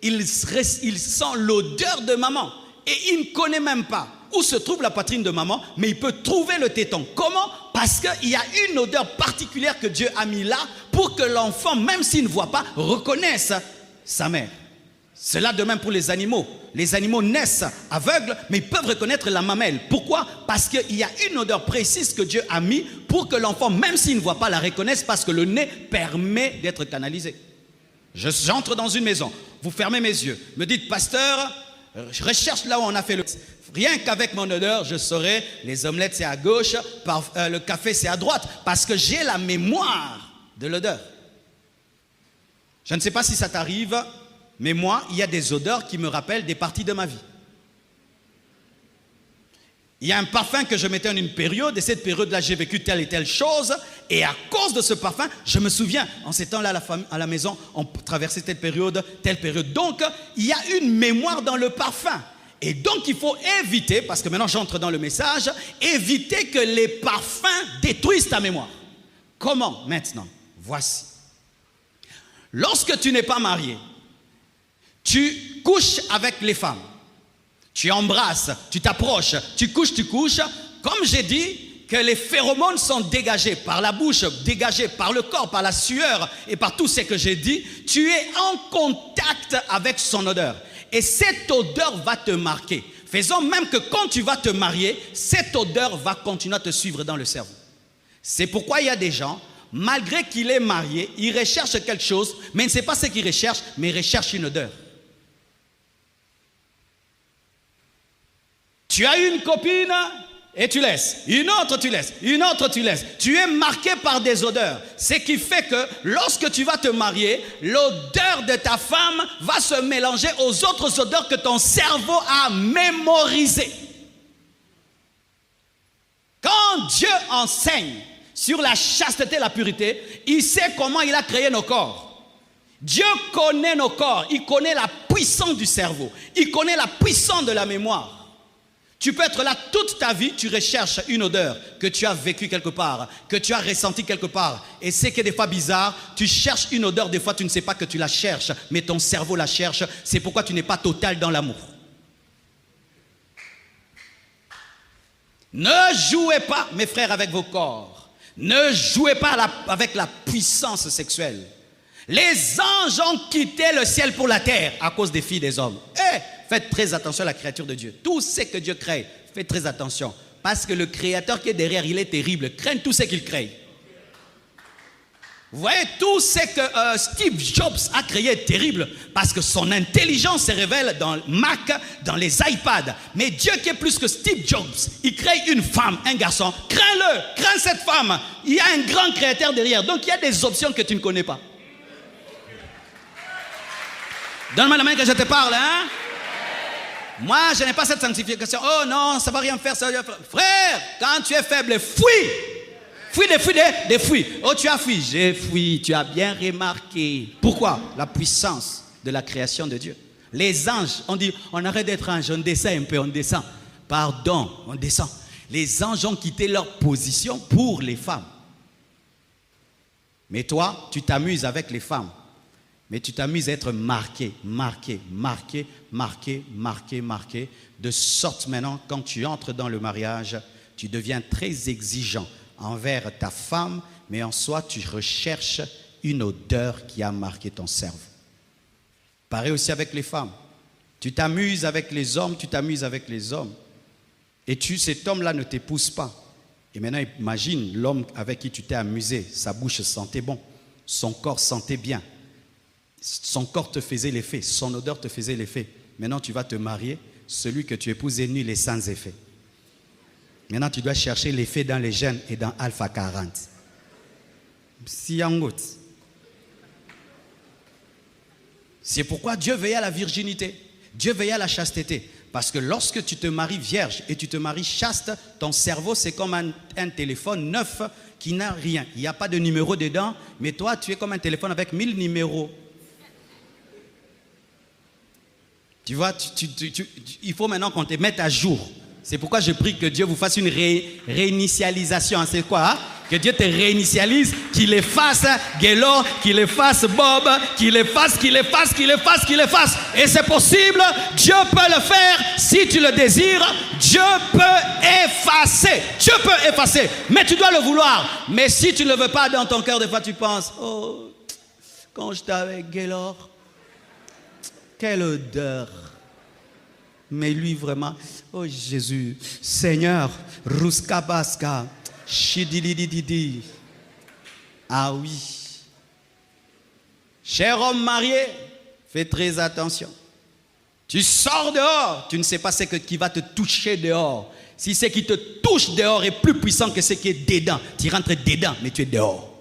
il sent l'odeur de maman. Et il ne connaît même pas où se trouve la poitrine de maman, mais il peut trouver le téton. Comment? Parce qu'il y a une odeur particulière que Dieu a mis là pour que l'enfant, même s'il ne voit pas, reconnaisse sa mère. Cela de même pour les animaux. Les animaux naissent aveugles, mais ils peuvent reconnaître la mamelle. Pourquoi? Parce qu'il y a une odeur précise que Dieu a mis pour que l'enfant, même s'il ne voit pas, la reconnaisse parce que le nez permet d'être canalisé. J'entre dans une maison, vous fermez mes yeux, me dites, pasteur, je recherche là où on a fait le... Rien qu'avec mon odeur, je saurais, les omelettes c'est à gauche, le café c'est à droite, parce que j'ai la mémoire de l'odeur. Je ne sais pas si ça t'arrive, mais moi, il y a des odeurs qui me rappellent des parties de ma vie. Il y a un parfum que je mettais en une période, et cette période-là, j'ai vécu telle et telle chose, et à cause de ce parfum, je me souviens, en ces temps-là, à la maison, on traversait telle période. Donc, il y a une mémoire dans le parfum. Et donc, il faut éviter, parce que maintenant j'entre dans le message, éviter que les parfums détruisent ta mémoire. Comment? Maintenant, voici. Lorsque tu n'es pas marié, tu couches avec les femmes. Tu embrasses, tu t'approches, tu couches. Comme j'ai dit, que les phéromones sont dégagés par la bouche, dégagés par le corps, par la sueur et par tout ce que j'ai dit. Tu es en contact avec son odeur. Et cette odeur va te marquer. Faisons même que quand tu vas te marier, cette odeur va continuer à te suivre dans le cerveau. C'est pourquoi il y a des gens, malgré qu'il est marié, il recherche quelque chose, mais il ne sait pas ce qu'il recherche, mais il recherche une odeur. Tu as une copine et tu laisses. Une autre, tu laisses. Une autre, tu laisses. Tu es marqué par des odeurs. Ce qui fait que lorsque tu vas te marier, l'odeur de ta femme va se mélanger aux autres odeurs que ton cerveau a mémorisées. Quand Dieu enseigne sur la chasteté et la pureté, il sait comment il a créé nos corps. Dieu connaît nos corps. Il connaît la puissance du cerveau. Il connaît la puissance de la mémoire. Tu peux être là toute ta vie, tu recherches une odeur que tu as vécue quelque part, que tu as ressentie quelque part. Et c'est que des fois bizarre, tu cherches une odeur, des fois tu ne sais pas que tu la cherches, mais ton cerveau la cherche. C'est pourquoi tu n'es pas total dans l'amour. Ne jouez pas, mes frères, avec vos corps. Ne jouez pas avec la puissance sexuelle. Les anges ont quitté le ciel pour la terre à cause des filles des hommes. Faites très attention à la créature de Dieu. Tout ce que Dieu crée, faites très attention. Parce que le créateur qui est derrière, il est terrible. Craignez tout ce qu'il crée. Vous voyez, tout ce que Steve Jobs a créé est terrible parce que son intelligence se révèle dans Mac, dans les iPads. Mais Dieu qui est plus que Steve Jobs, il crée une femme, un garçon. Crains-le, crains cette femme. Il y a un grand créateur derrière. Donc il y a des options que tu ne connais pas. Donne-moi la main que je te parle, hein? Moi, je n'ai pas cette sanctification. Oh non, ça ne va rien faire, ça va rien faire. Frère, quand tu es faible, fuis. Fuis des fuis. Oh, tu as fui. J'ai fui. Tu as bien remarqué. Pourquoi? La puissance de la création de Dieu. Les anges, on dit, on arrête d'être ange, on descend un peu, on descend. Pardon, on descend. Les anges ont quitté leur position pour les femmes. Mais toi, tu t'amuses avec les femmes. Mais tu t'amuses à être marqué, de sorte maintenant, quand tu entres dans le mariage, tu deviens très exigeant envers ta femme, mais en soi, tu recherches une odeur qui a marqué ton cerveau. Pareil aussi avec les femmes. Tu t'amuses avec les hommes, et cet homme-là ne t'épouse pas. Et maintenant, imagine l'homme avec qui tu t'es amusé, sa bouche sentait bon, son corps sentait bien. Son corps te faisait l'effet, son odeur te faisait l'effet. Maintenant, tu vas te marier, celui que tu épouses est nul et sans effet. Maintenant, tu dois chercher l'effet dans les gènes et dans Alpha 40. C'est pourquoi Dieu veille à la virginité. Dieu veille à la chasteté. Parce que lorsque tu te maries vierge et tu te maries chaste, ton cerveau, c'est comme un téléphone neuf qui n'a rien. Il n'y a pas de numéro dedans, mais toi, tu es comme un téléphone avec 1000 numéros. Tu vois, il faut maintenant qu'on te mette à jour. C'est pourquoi je prie que Dieu vous fasse une réinitialisation. C'est quoi? Hein? Que Dieu te réinitialise, qu'il efface Guélor, qu'il efface Bob, qu'il efface. Et c'est possible, Dieu peut le faire si tu le désires. Dieu peut effacer. Mais tu dois le vouloir. Mais si tu ne le veux pas dans ton cœur, des fois tu penses, oh, quand j'étais avec Guélor, quelle odeur. Mais lui vraiment, oh Jésus, Seigneur, Ruskabaska, Shidilididi. Ah oui. Cher homme marié, fais très attention. Tu sors dehors, tu ne sais pas ce qui va te toucher dehors. Si ce qui te touche dehors est plus puissant que ce qui est dedans, tu rentres dedans, mais tu es dehors.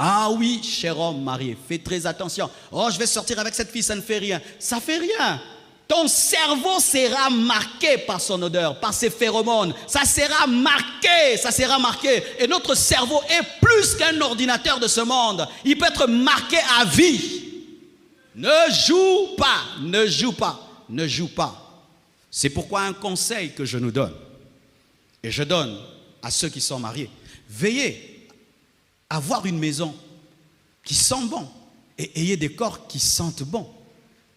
Ah oui, cher homme marié, fais très attention. Oh, je vais sortir avec cette fille, ça ne fait rien. Ça ne fait rien. Ton cerveau sera marqué par son odeur, par ses phéromones. Ça sera marqué. Et notre cerveau est plus qu'un ordinateur de ce monde. Il peut être marqué à vie. Ne joue pas. C'est pourquoi un conseil que je nous donne, et je donne à ceux qui sont mariés, veillez à avoir une maison qui sent bon et ayez des corps qui sentent bon.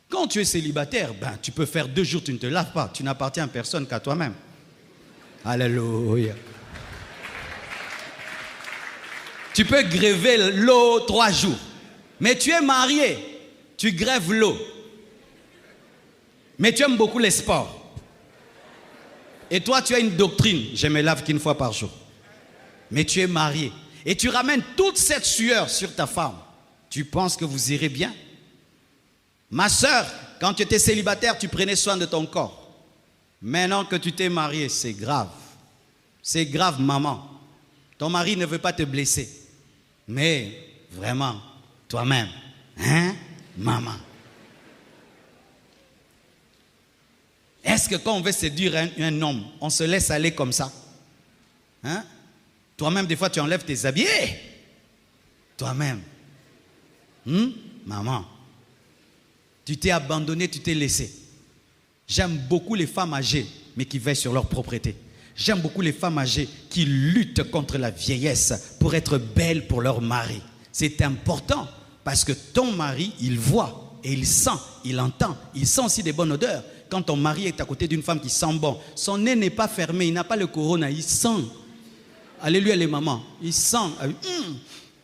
Quand tu es célibataire, tu peux faire 2 jours, tu ne te laves pas. Tu n'appartiens à personne qu'à toi-même. Alléluia. Tu peux gréver l'eau 3 jours. Mais tu es marié, tu grèves l'eau. Mais tu aimes beaucoup les sports. Et toi, tu as une doctrine, je me lave qu'une fois par jour. Mais tu es marié. Et tu ramènes toute cette sueur sur ta femme. Tu penses que vous irez bien? Ma soeur, quand tu étais célibataire, tu prenais soin de ton corps. Maintenant que tu t'es marié, c'est grave. C'est grave, maman. Ton mari ne veut pas te blesser. Mais vraiment, toi-même, hein, maman? Est-ce que quand on veut séduire un homme, on se laisse aller comme ça? Hein? Toi-même, des fois, tu enlèves tes habits. Toi-même. Maman. Tu t'es abandonné, tu t'es laissé. J'aime beaucoup les femmes âgées, mais qui veillent sur leur propreté. J'aime beaucoup les femmes âgées qui luttent contre la vieillesse pour être belles pour leur mari. C'est important parce que ton mari, il voit et il sent, il entend. Il sent aussi des bonnes odeurs. Quand ton mari est à côté d'une femme qui sent bon, son nez n'est pas fermé, il n'a pas le corona, il sent. Alléluia les mamans, il sent.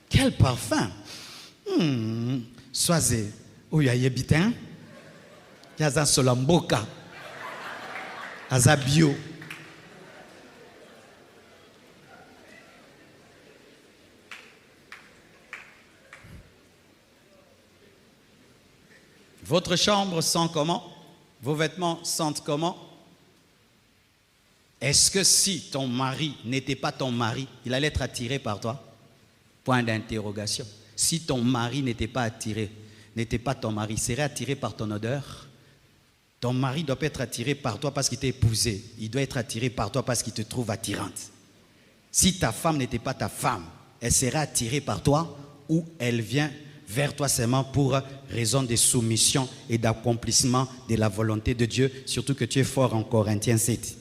Quel parfum. Soisé. Où y a yebitin? Yaza solamboka. Azabio. Votre chambre sent comment? Vos vêtements sentent comment? Est-ce que si ton mari n'était pas ton mari, il allait être attiré par toi? Point d'interrogation. Si ton mari n'était pas attiré, n'était pas ton mari, il serait attiré par ton odeur? Ton mari doit pas être attiré par toi parce qu'il t'a épousé. Il doit être attiré par toi parce qu'il te trouve attirante. Si ta femme n'était pas ta femme, elle serait attirée par toi ou elle vient vers toi seulement pour raison de soumission et d'accomplissement de la volonté de Dieu, surtout que tu es fort en Corinthiens 7.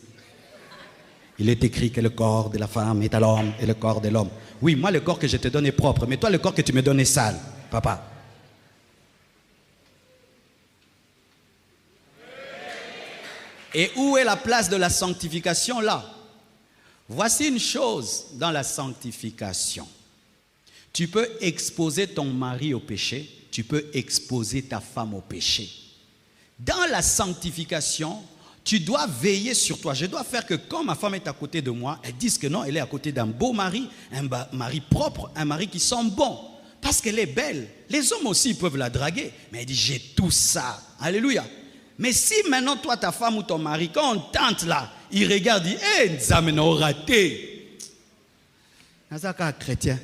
Il est écrit que le corps de la femme est à l'homme et le corps de l'homme. Oui, moi le corps que je te donne est propre, mais toi le corps que tu me donnes est sale, papa. Et où est la place de la sanctification là? Voici une chose dans la sanctification. Tu peux exposer ton mari au péché, tu peux exposer ta femme au péché. Dans la sanctification, tu dois veiller sur toi. Je dois faire que quand ma femme est à côté de moi, elle dise que non, elle est à côté d'un beau mari, un mari propre, un mari qui sent bon. Parce qu'elle est belle. Les hommes aussi peuvent la draguer. Mais elle dit, j'ai tout ça. Alléluia. Mais si maintenant toi, ta femme ou ton mari, quand on tente là, il regarde, il dit, hé, nous avons raté. Nazaka chrétien.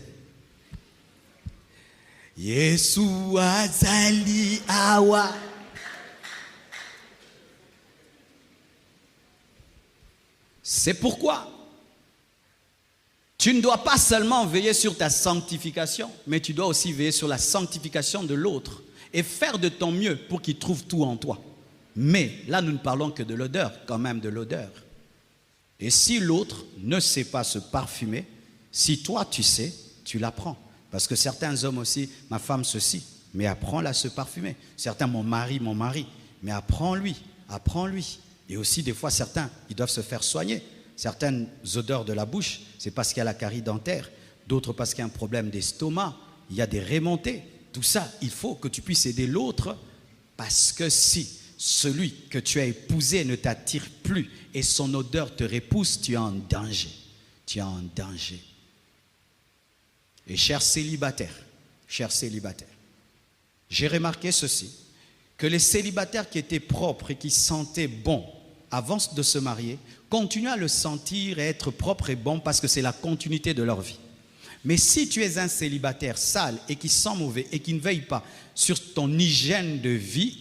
Yesu azali awa. C'est pourquoi tu ne dois pas seulement veiller sur ta sanctification, mais tu dois aussi veiller sur la sanctification de l'autre et faire de ton mieux pour qu'il trouve tout en toi. Mais là, nous ne parlons que de l'odeur, quand même de l'odeur. Et si l'autre ne sait pas se parfumer, si toi tu sais, tu l'apprends. Parce que certains hommes aussi, ma femme ceci, mais apprends-la à se parfumer. Certains, mon mari, mais apprends-lui. Et aussi, des fois, certains, ils doivent se faire soigner. Certaines odeurs de la bouche, c'est parce qu'il y a la carie dentaire. D'autres parce qu'il y a un problème d'estomac. Il y a des remontées. Tout ça, il faut que tu puisses aider l'autre. Parce que si celui que tu as épousé ne t'attire plus et son odeur te repousse, tu es en danger. Tu es en danger. Et chers célibataires, j'ai remarqué ceci, que les célibataires qui étaient propres et qui sentaient bon avant de se marier, continuent à le sentir et être propres et bons parce que c'est la continuité de leur vie. Mais si tu es un célibataire sale et qui sent mauvais et qui ne veille pas sur ton hygiène de vie,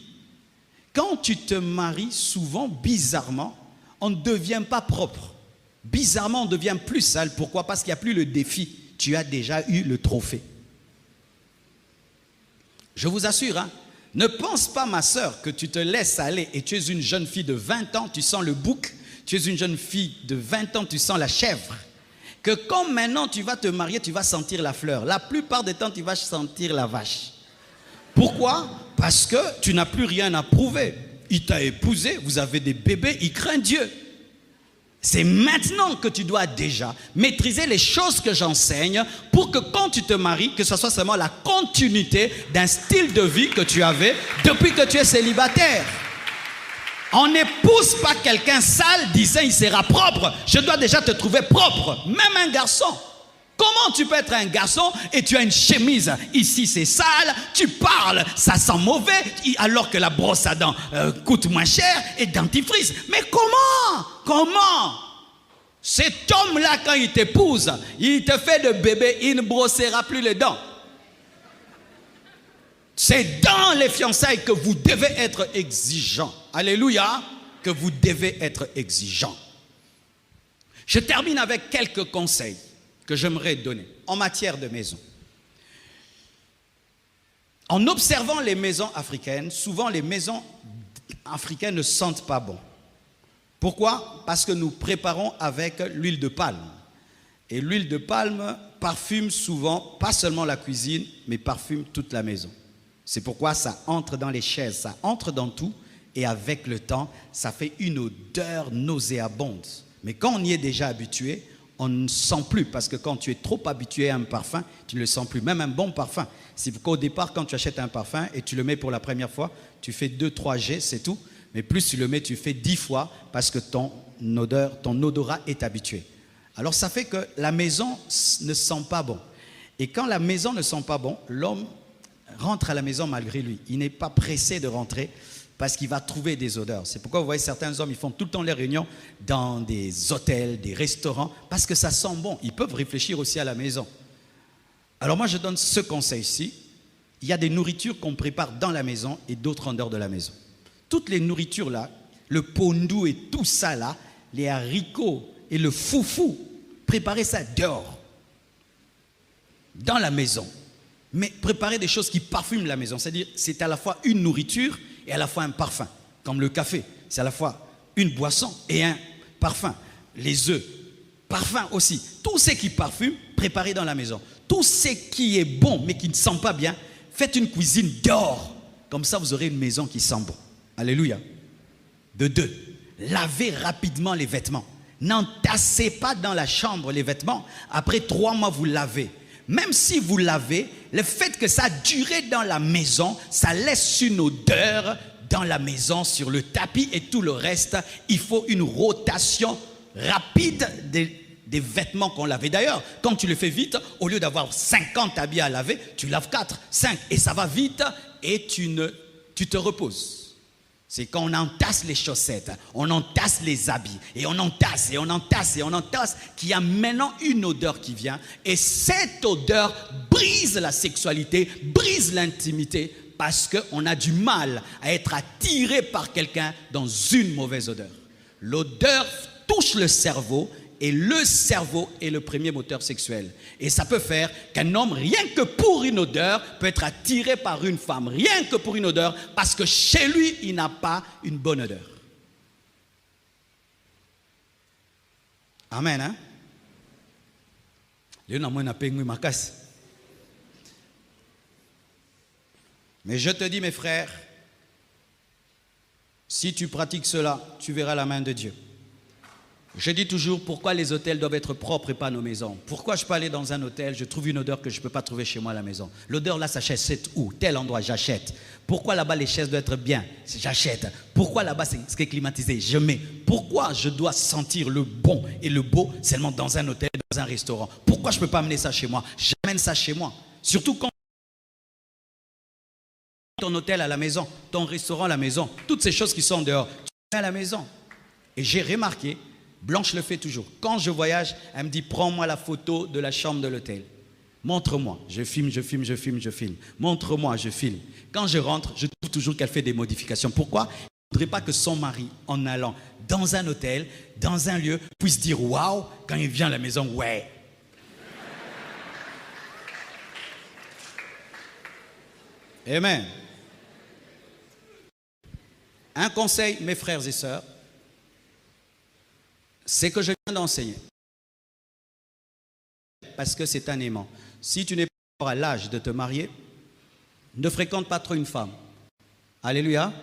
quand tu te maries, souvent, bizarrement, on ne devient pas propre. Bizarrement, on devient plus sale. Pourquoi? Parce qu'il n'y a plus le défi. Tu as déjà eu le trophée. Je vous assure, hein, ne pense pas, ma sœur, que tu te laisses aller et tu es une jeune fille de 20 ans, tu sens le bouc. Tu es une jeune fille de 20 ans, tu sens la chèvre. Que quand maintenant tu vas te marier, tu vas sentir la fleur. La plupart du temps, tu vas sentir la vache. Pourquoi? Parce que tu n'as plus rien à prouver. Il t'a épousé, vous avez des bébés, il craint Dieu. C'est maintenant que tu dois déjà maîtriser les choses que j'enseigne pour que quand tu te maries, que ce soit seulement la continuité d'un style de vie que tu avais depuis que tu es célibataire. On n'épouse pas quelqu'un sale disant il sera propre. Je dois déjà te trouver propre. Même un garçon. Comment tu peux être un garçon et tu as une chemise, ici c'est sale, tu parles, ça sent mauvais, alors que la brosse à dents coûte moins cher et dentifrice. Mais comment? Cet homme-là, quand il t'épouse, il te fait de bébé, il ne brossera plus les dents. C'est dans les fiançailles que vous devez être exigeant. Alléluia, que vous devez être exigeant. Je termine avec quelques conseils que j'aimerais donner en matière de maison. En observant les maisons africaines, souvent les maisons africaines ne sentent pas bon. Pourquoi? Parce que nous préparons avec l'huile de palme. Et l'huile de palme parfume souvent, pas seulement la cuisine, mais parfume toute la maison. C'est pourquoi ça entre dans les chaises, ça entre dans tout. et avec le temps, ça fait une odeur nauséabonde. Mais quand on y est déjà habitué, on ne sent plus, parce que quand tu es trop habitué à un parfum, tu ne le sens plus. Même un bon parfum. C'est qu'au départ, quand tu achètes un parfum et tu le mets pour la première fois, tu fais 2-3 jets, c'est tout. Mais plus tu le mets, tu fais 10 fois parce que ton odorat est habitué. Alors ça fait que la maison ne sent pas bon. Et quand la maison ne sent pas bon, l'homme rentre à la maison malgré lui. Il n'est pas pressé de rentrer parce qu'il va trouver des odeurs. C'est pourquoi vous voyez certains hommes, ils font tout le temps les réunions dans des hôtels, des restaurants, parce que ça sent bon. Ils peuvent réfléchir aussi à la maison. Alors moi, je donne ce conseil-ci. Il y a des nourritures qu'on prépare dans la maison et d'autres en dehors de la maison. Toutes les nourritures là, le pondou et tout ça là, les haricots et le foufou, préparez ça dehors, dans la maison. Mais préparez des choses qui parfument la maison. C'est-à-dire, c'est à la fois une nourriture et à la fois un parfum. Comme le café, c'est à la fois une boisson et un parfum. Les œufs, parfum aussi. Tout ce qui parfume, préparez dans la maison. Tout ce qui est bon mais qui ne sent pas bien, faites une cuisine dehors. Comme ça, vous aurez une maison qui sent bon. Alléluia. De 2, lavez rapidement les vêtements. N'entassez pas dans la chambre les vêtements. Après 3 mois, vous lavez. Même si vous lavez, le fait que ça a duré dans la maison, ça laisse une odeur dans la maison, sur le tapis et tout le reste. Il faut une rotation rapide des vêtements qu'on lave. D'ailleurs, quand tu le fais vite, au lieu d'avoir 50 habits à laver, tu laves 4, 5 et ça va vite et tu te reposes. C'est quand on entasse les chaussettes, on entasse les habits, et on entasse, et on entasse, et on entasse, qu'il y a maintenant une odeur qui vient. Et cette odeur brise la sexualité, brise l'intimité, parce qu'on a du mal à être attiré par quelqu'un dans une mauvaise odeur. L'odeur touche le cerveau, et le cerveau est le premier moteur sexuel. Et ça peut faire qu'un homme, rien que pour une odeur, peut être attiré par une femme. Rien que pour une odeur, parce que chez lui, il n'a pas une bonne odeur. Amen, hein? Mais je te dis, mes frères, si tu pratiques cela, tu verras la main de Dieu. Je dis toujours pourquoi les hôtels doivent être propres et pas nos maisons. Pourquoi je peux aller dans un hôtel, je trouve une odeur que je ne peux pas trouver chez moi à la maison. L'odeur là, ça s'achète où? Tel endroit, j'achète. Pourquoi là-bas les chaises doivent être bien? J'achète. Pourquoi là-bas c'est climatisé? Je mets. Pourquoi je dois sentir le bon et le beau seulement dans un hôtel, dans un restaurant? Pourquoi je ne peux pas amener ça chez moi? J'amène ça chez moi. Surtout quand ton hôtel à la maison, ton restaurant à la maison, toutes ces choses qui sont dehors, tu mets à la maison. Et j'ai remarqué, Blanche le fait toujours. Quand je voyage, elle me dit, prends-moi la photo de la chambre de l'hôtel. Montre-moi. Je filme, je filme, je filme, je filme. Montre-moi, je filme. Quand je rentre, je trouve toujours qu'elle fait des modifications. Pourquoi? Elle ne voudrait pas que son mari, en allant dans un hôtel, dans un lieu, puisse dire waouh, quand il vient à la maison, ouais. Amen. Un conseil, mes frères et sœurs, c'est que je viens d'enseigner. Parce que c'est un aimant. Si tu n'es pas à l'âge de te marier, ne fréquente pas trop une femme. Alléluia.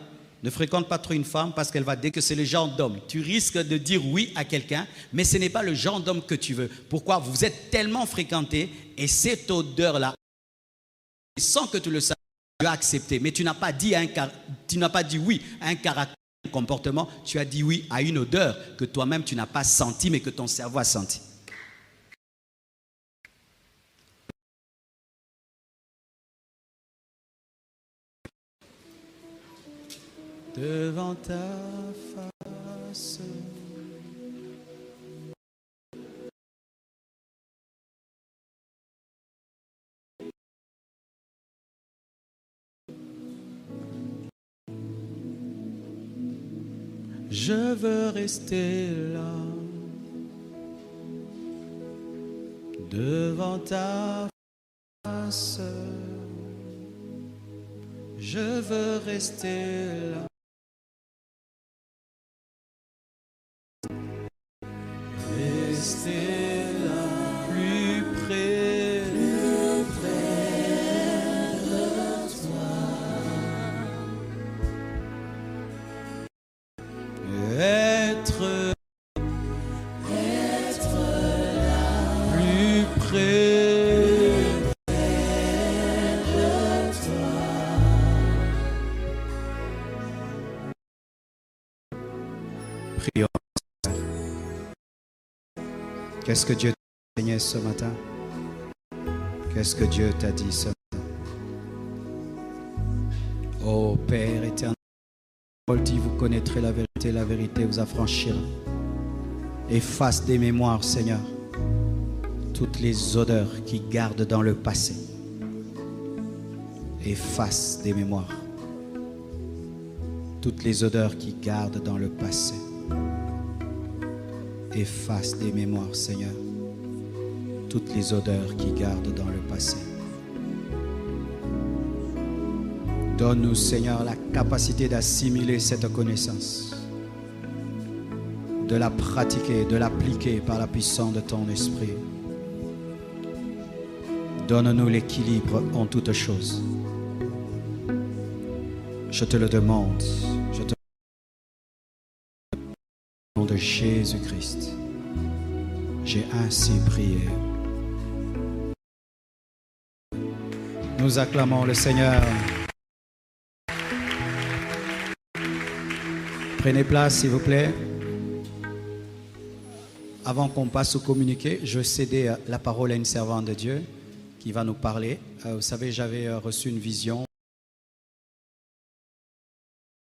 Ne fréquente pas trop une femme parce qu'elle va dire que c'est le genre d'homme. Tu risques de dire oui à quelqu'un, mais ce n'est pas le genre d'homme que tu veux. Pourquoi? Vous êtes tellement fréquentés et cette odeur-là, sans que tu le saches, tu as accepté. Mais tu n'as pas dit oui à un caractère. Comportement, tu as dit oui à une odeur que toi-même tu n'as pas senti mais que ton cerveau a senti. Devant ta face, je veux rester là, devant ta face. Je veux rester là. Rester là, plus près de toi. Prions. Qu'est-ce que Dieu t'a enseigné ce matin? Qu'est-ce que Dieu t'a dit ce matin? Ô Père éternel, vous connaîtrez la vérité vous affranchira. Efface des mémoires, Seigneur, toutes les odeurs qui gardent dans le passé. Efface des mémoires, toutes les odeurs qui gardent dans le passé. Efface des mémoires, Seigneur, toutes les odeurs qui gardent dans le passé. Donne-nous, Seigneur, la capacité d'assimiler cette connaissance, de la pratiquer, de l'appliquer par la puissance de ton esprit. Donne-nous l'équilibre en toutes choses. Je te le demande, au nom de Jésus-Christ. J'ai ainsi prié. Nous acclamons le Seigneur. Prenez place, s'il vous plaît. Avant qu'on passe au communiqué, je vais céder la parole à une servante de Dieu qui va nous parler. Vous savez, j'avais reçu une vision.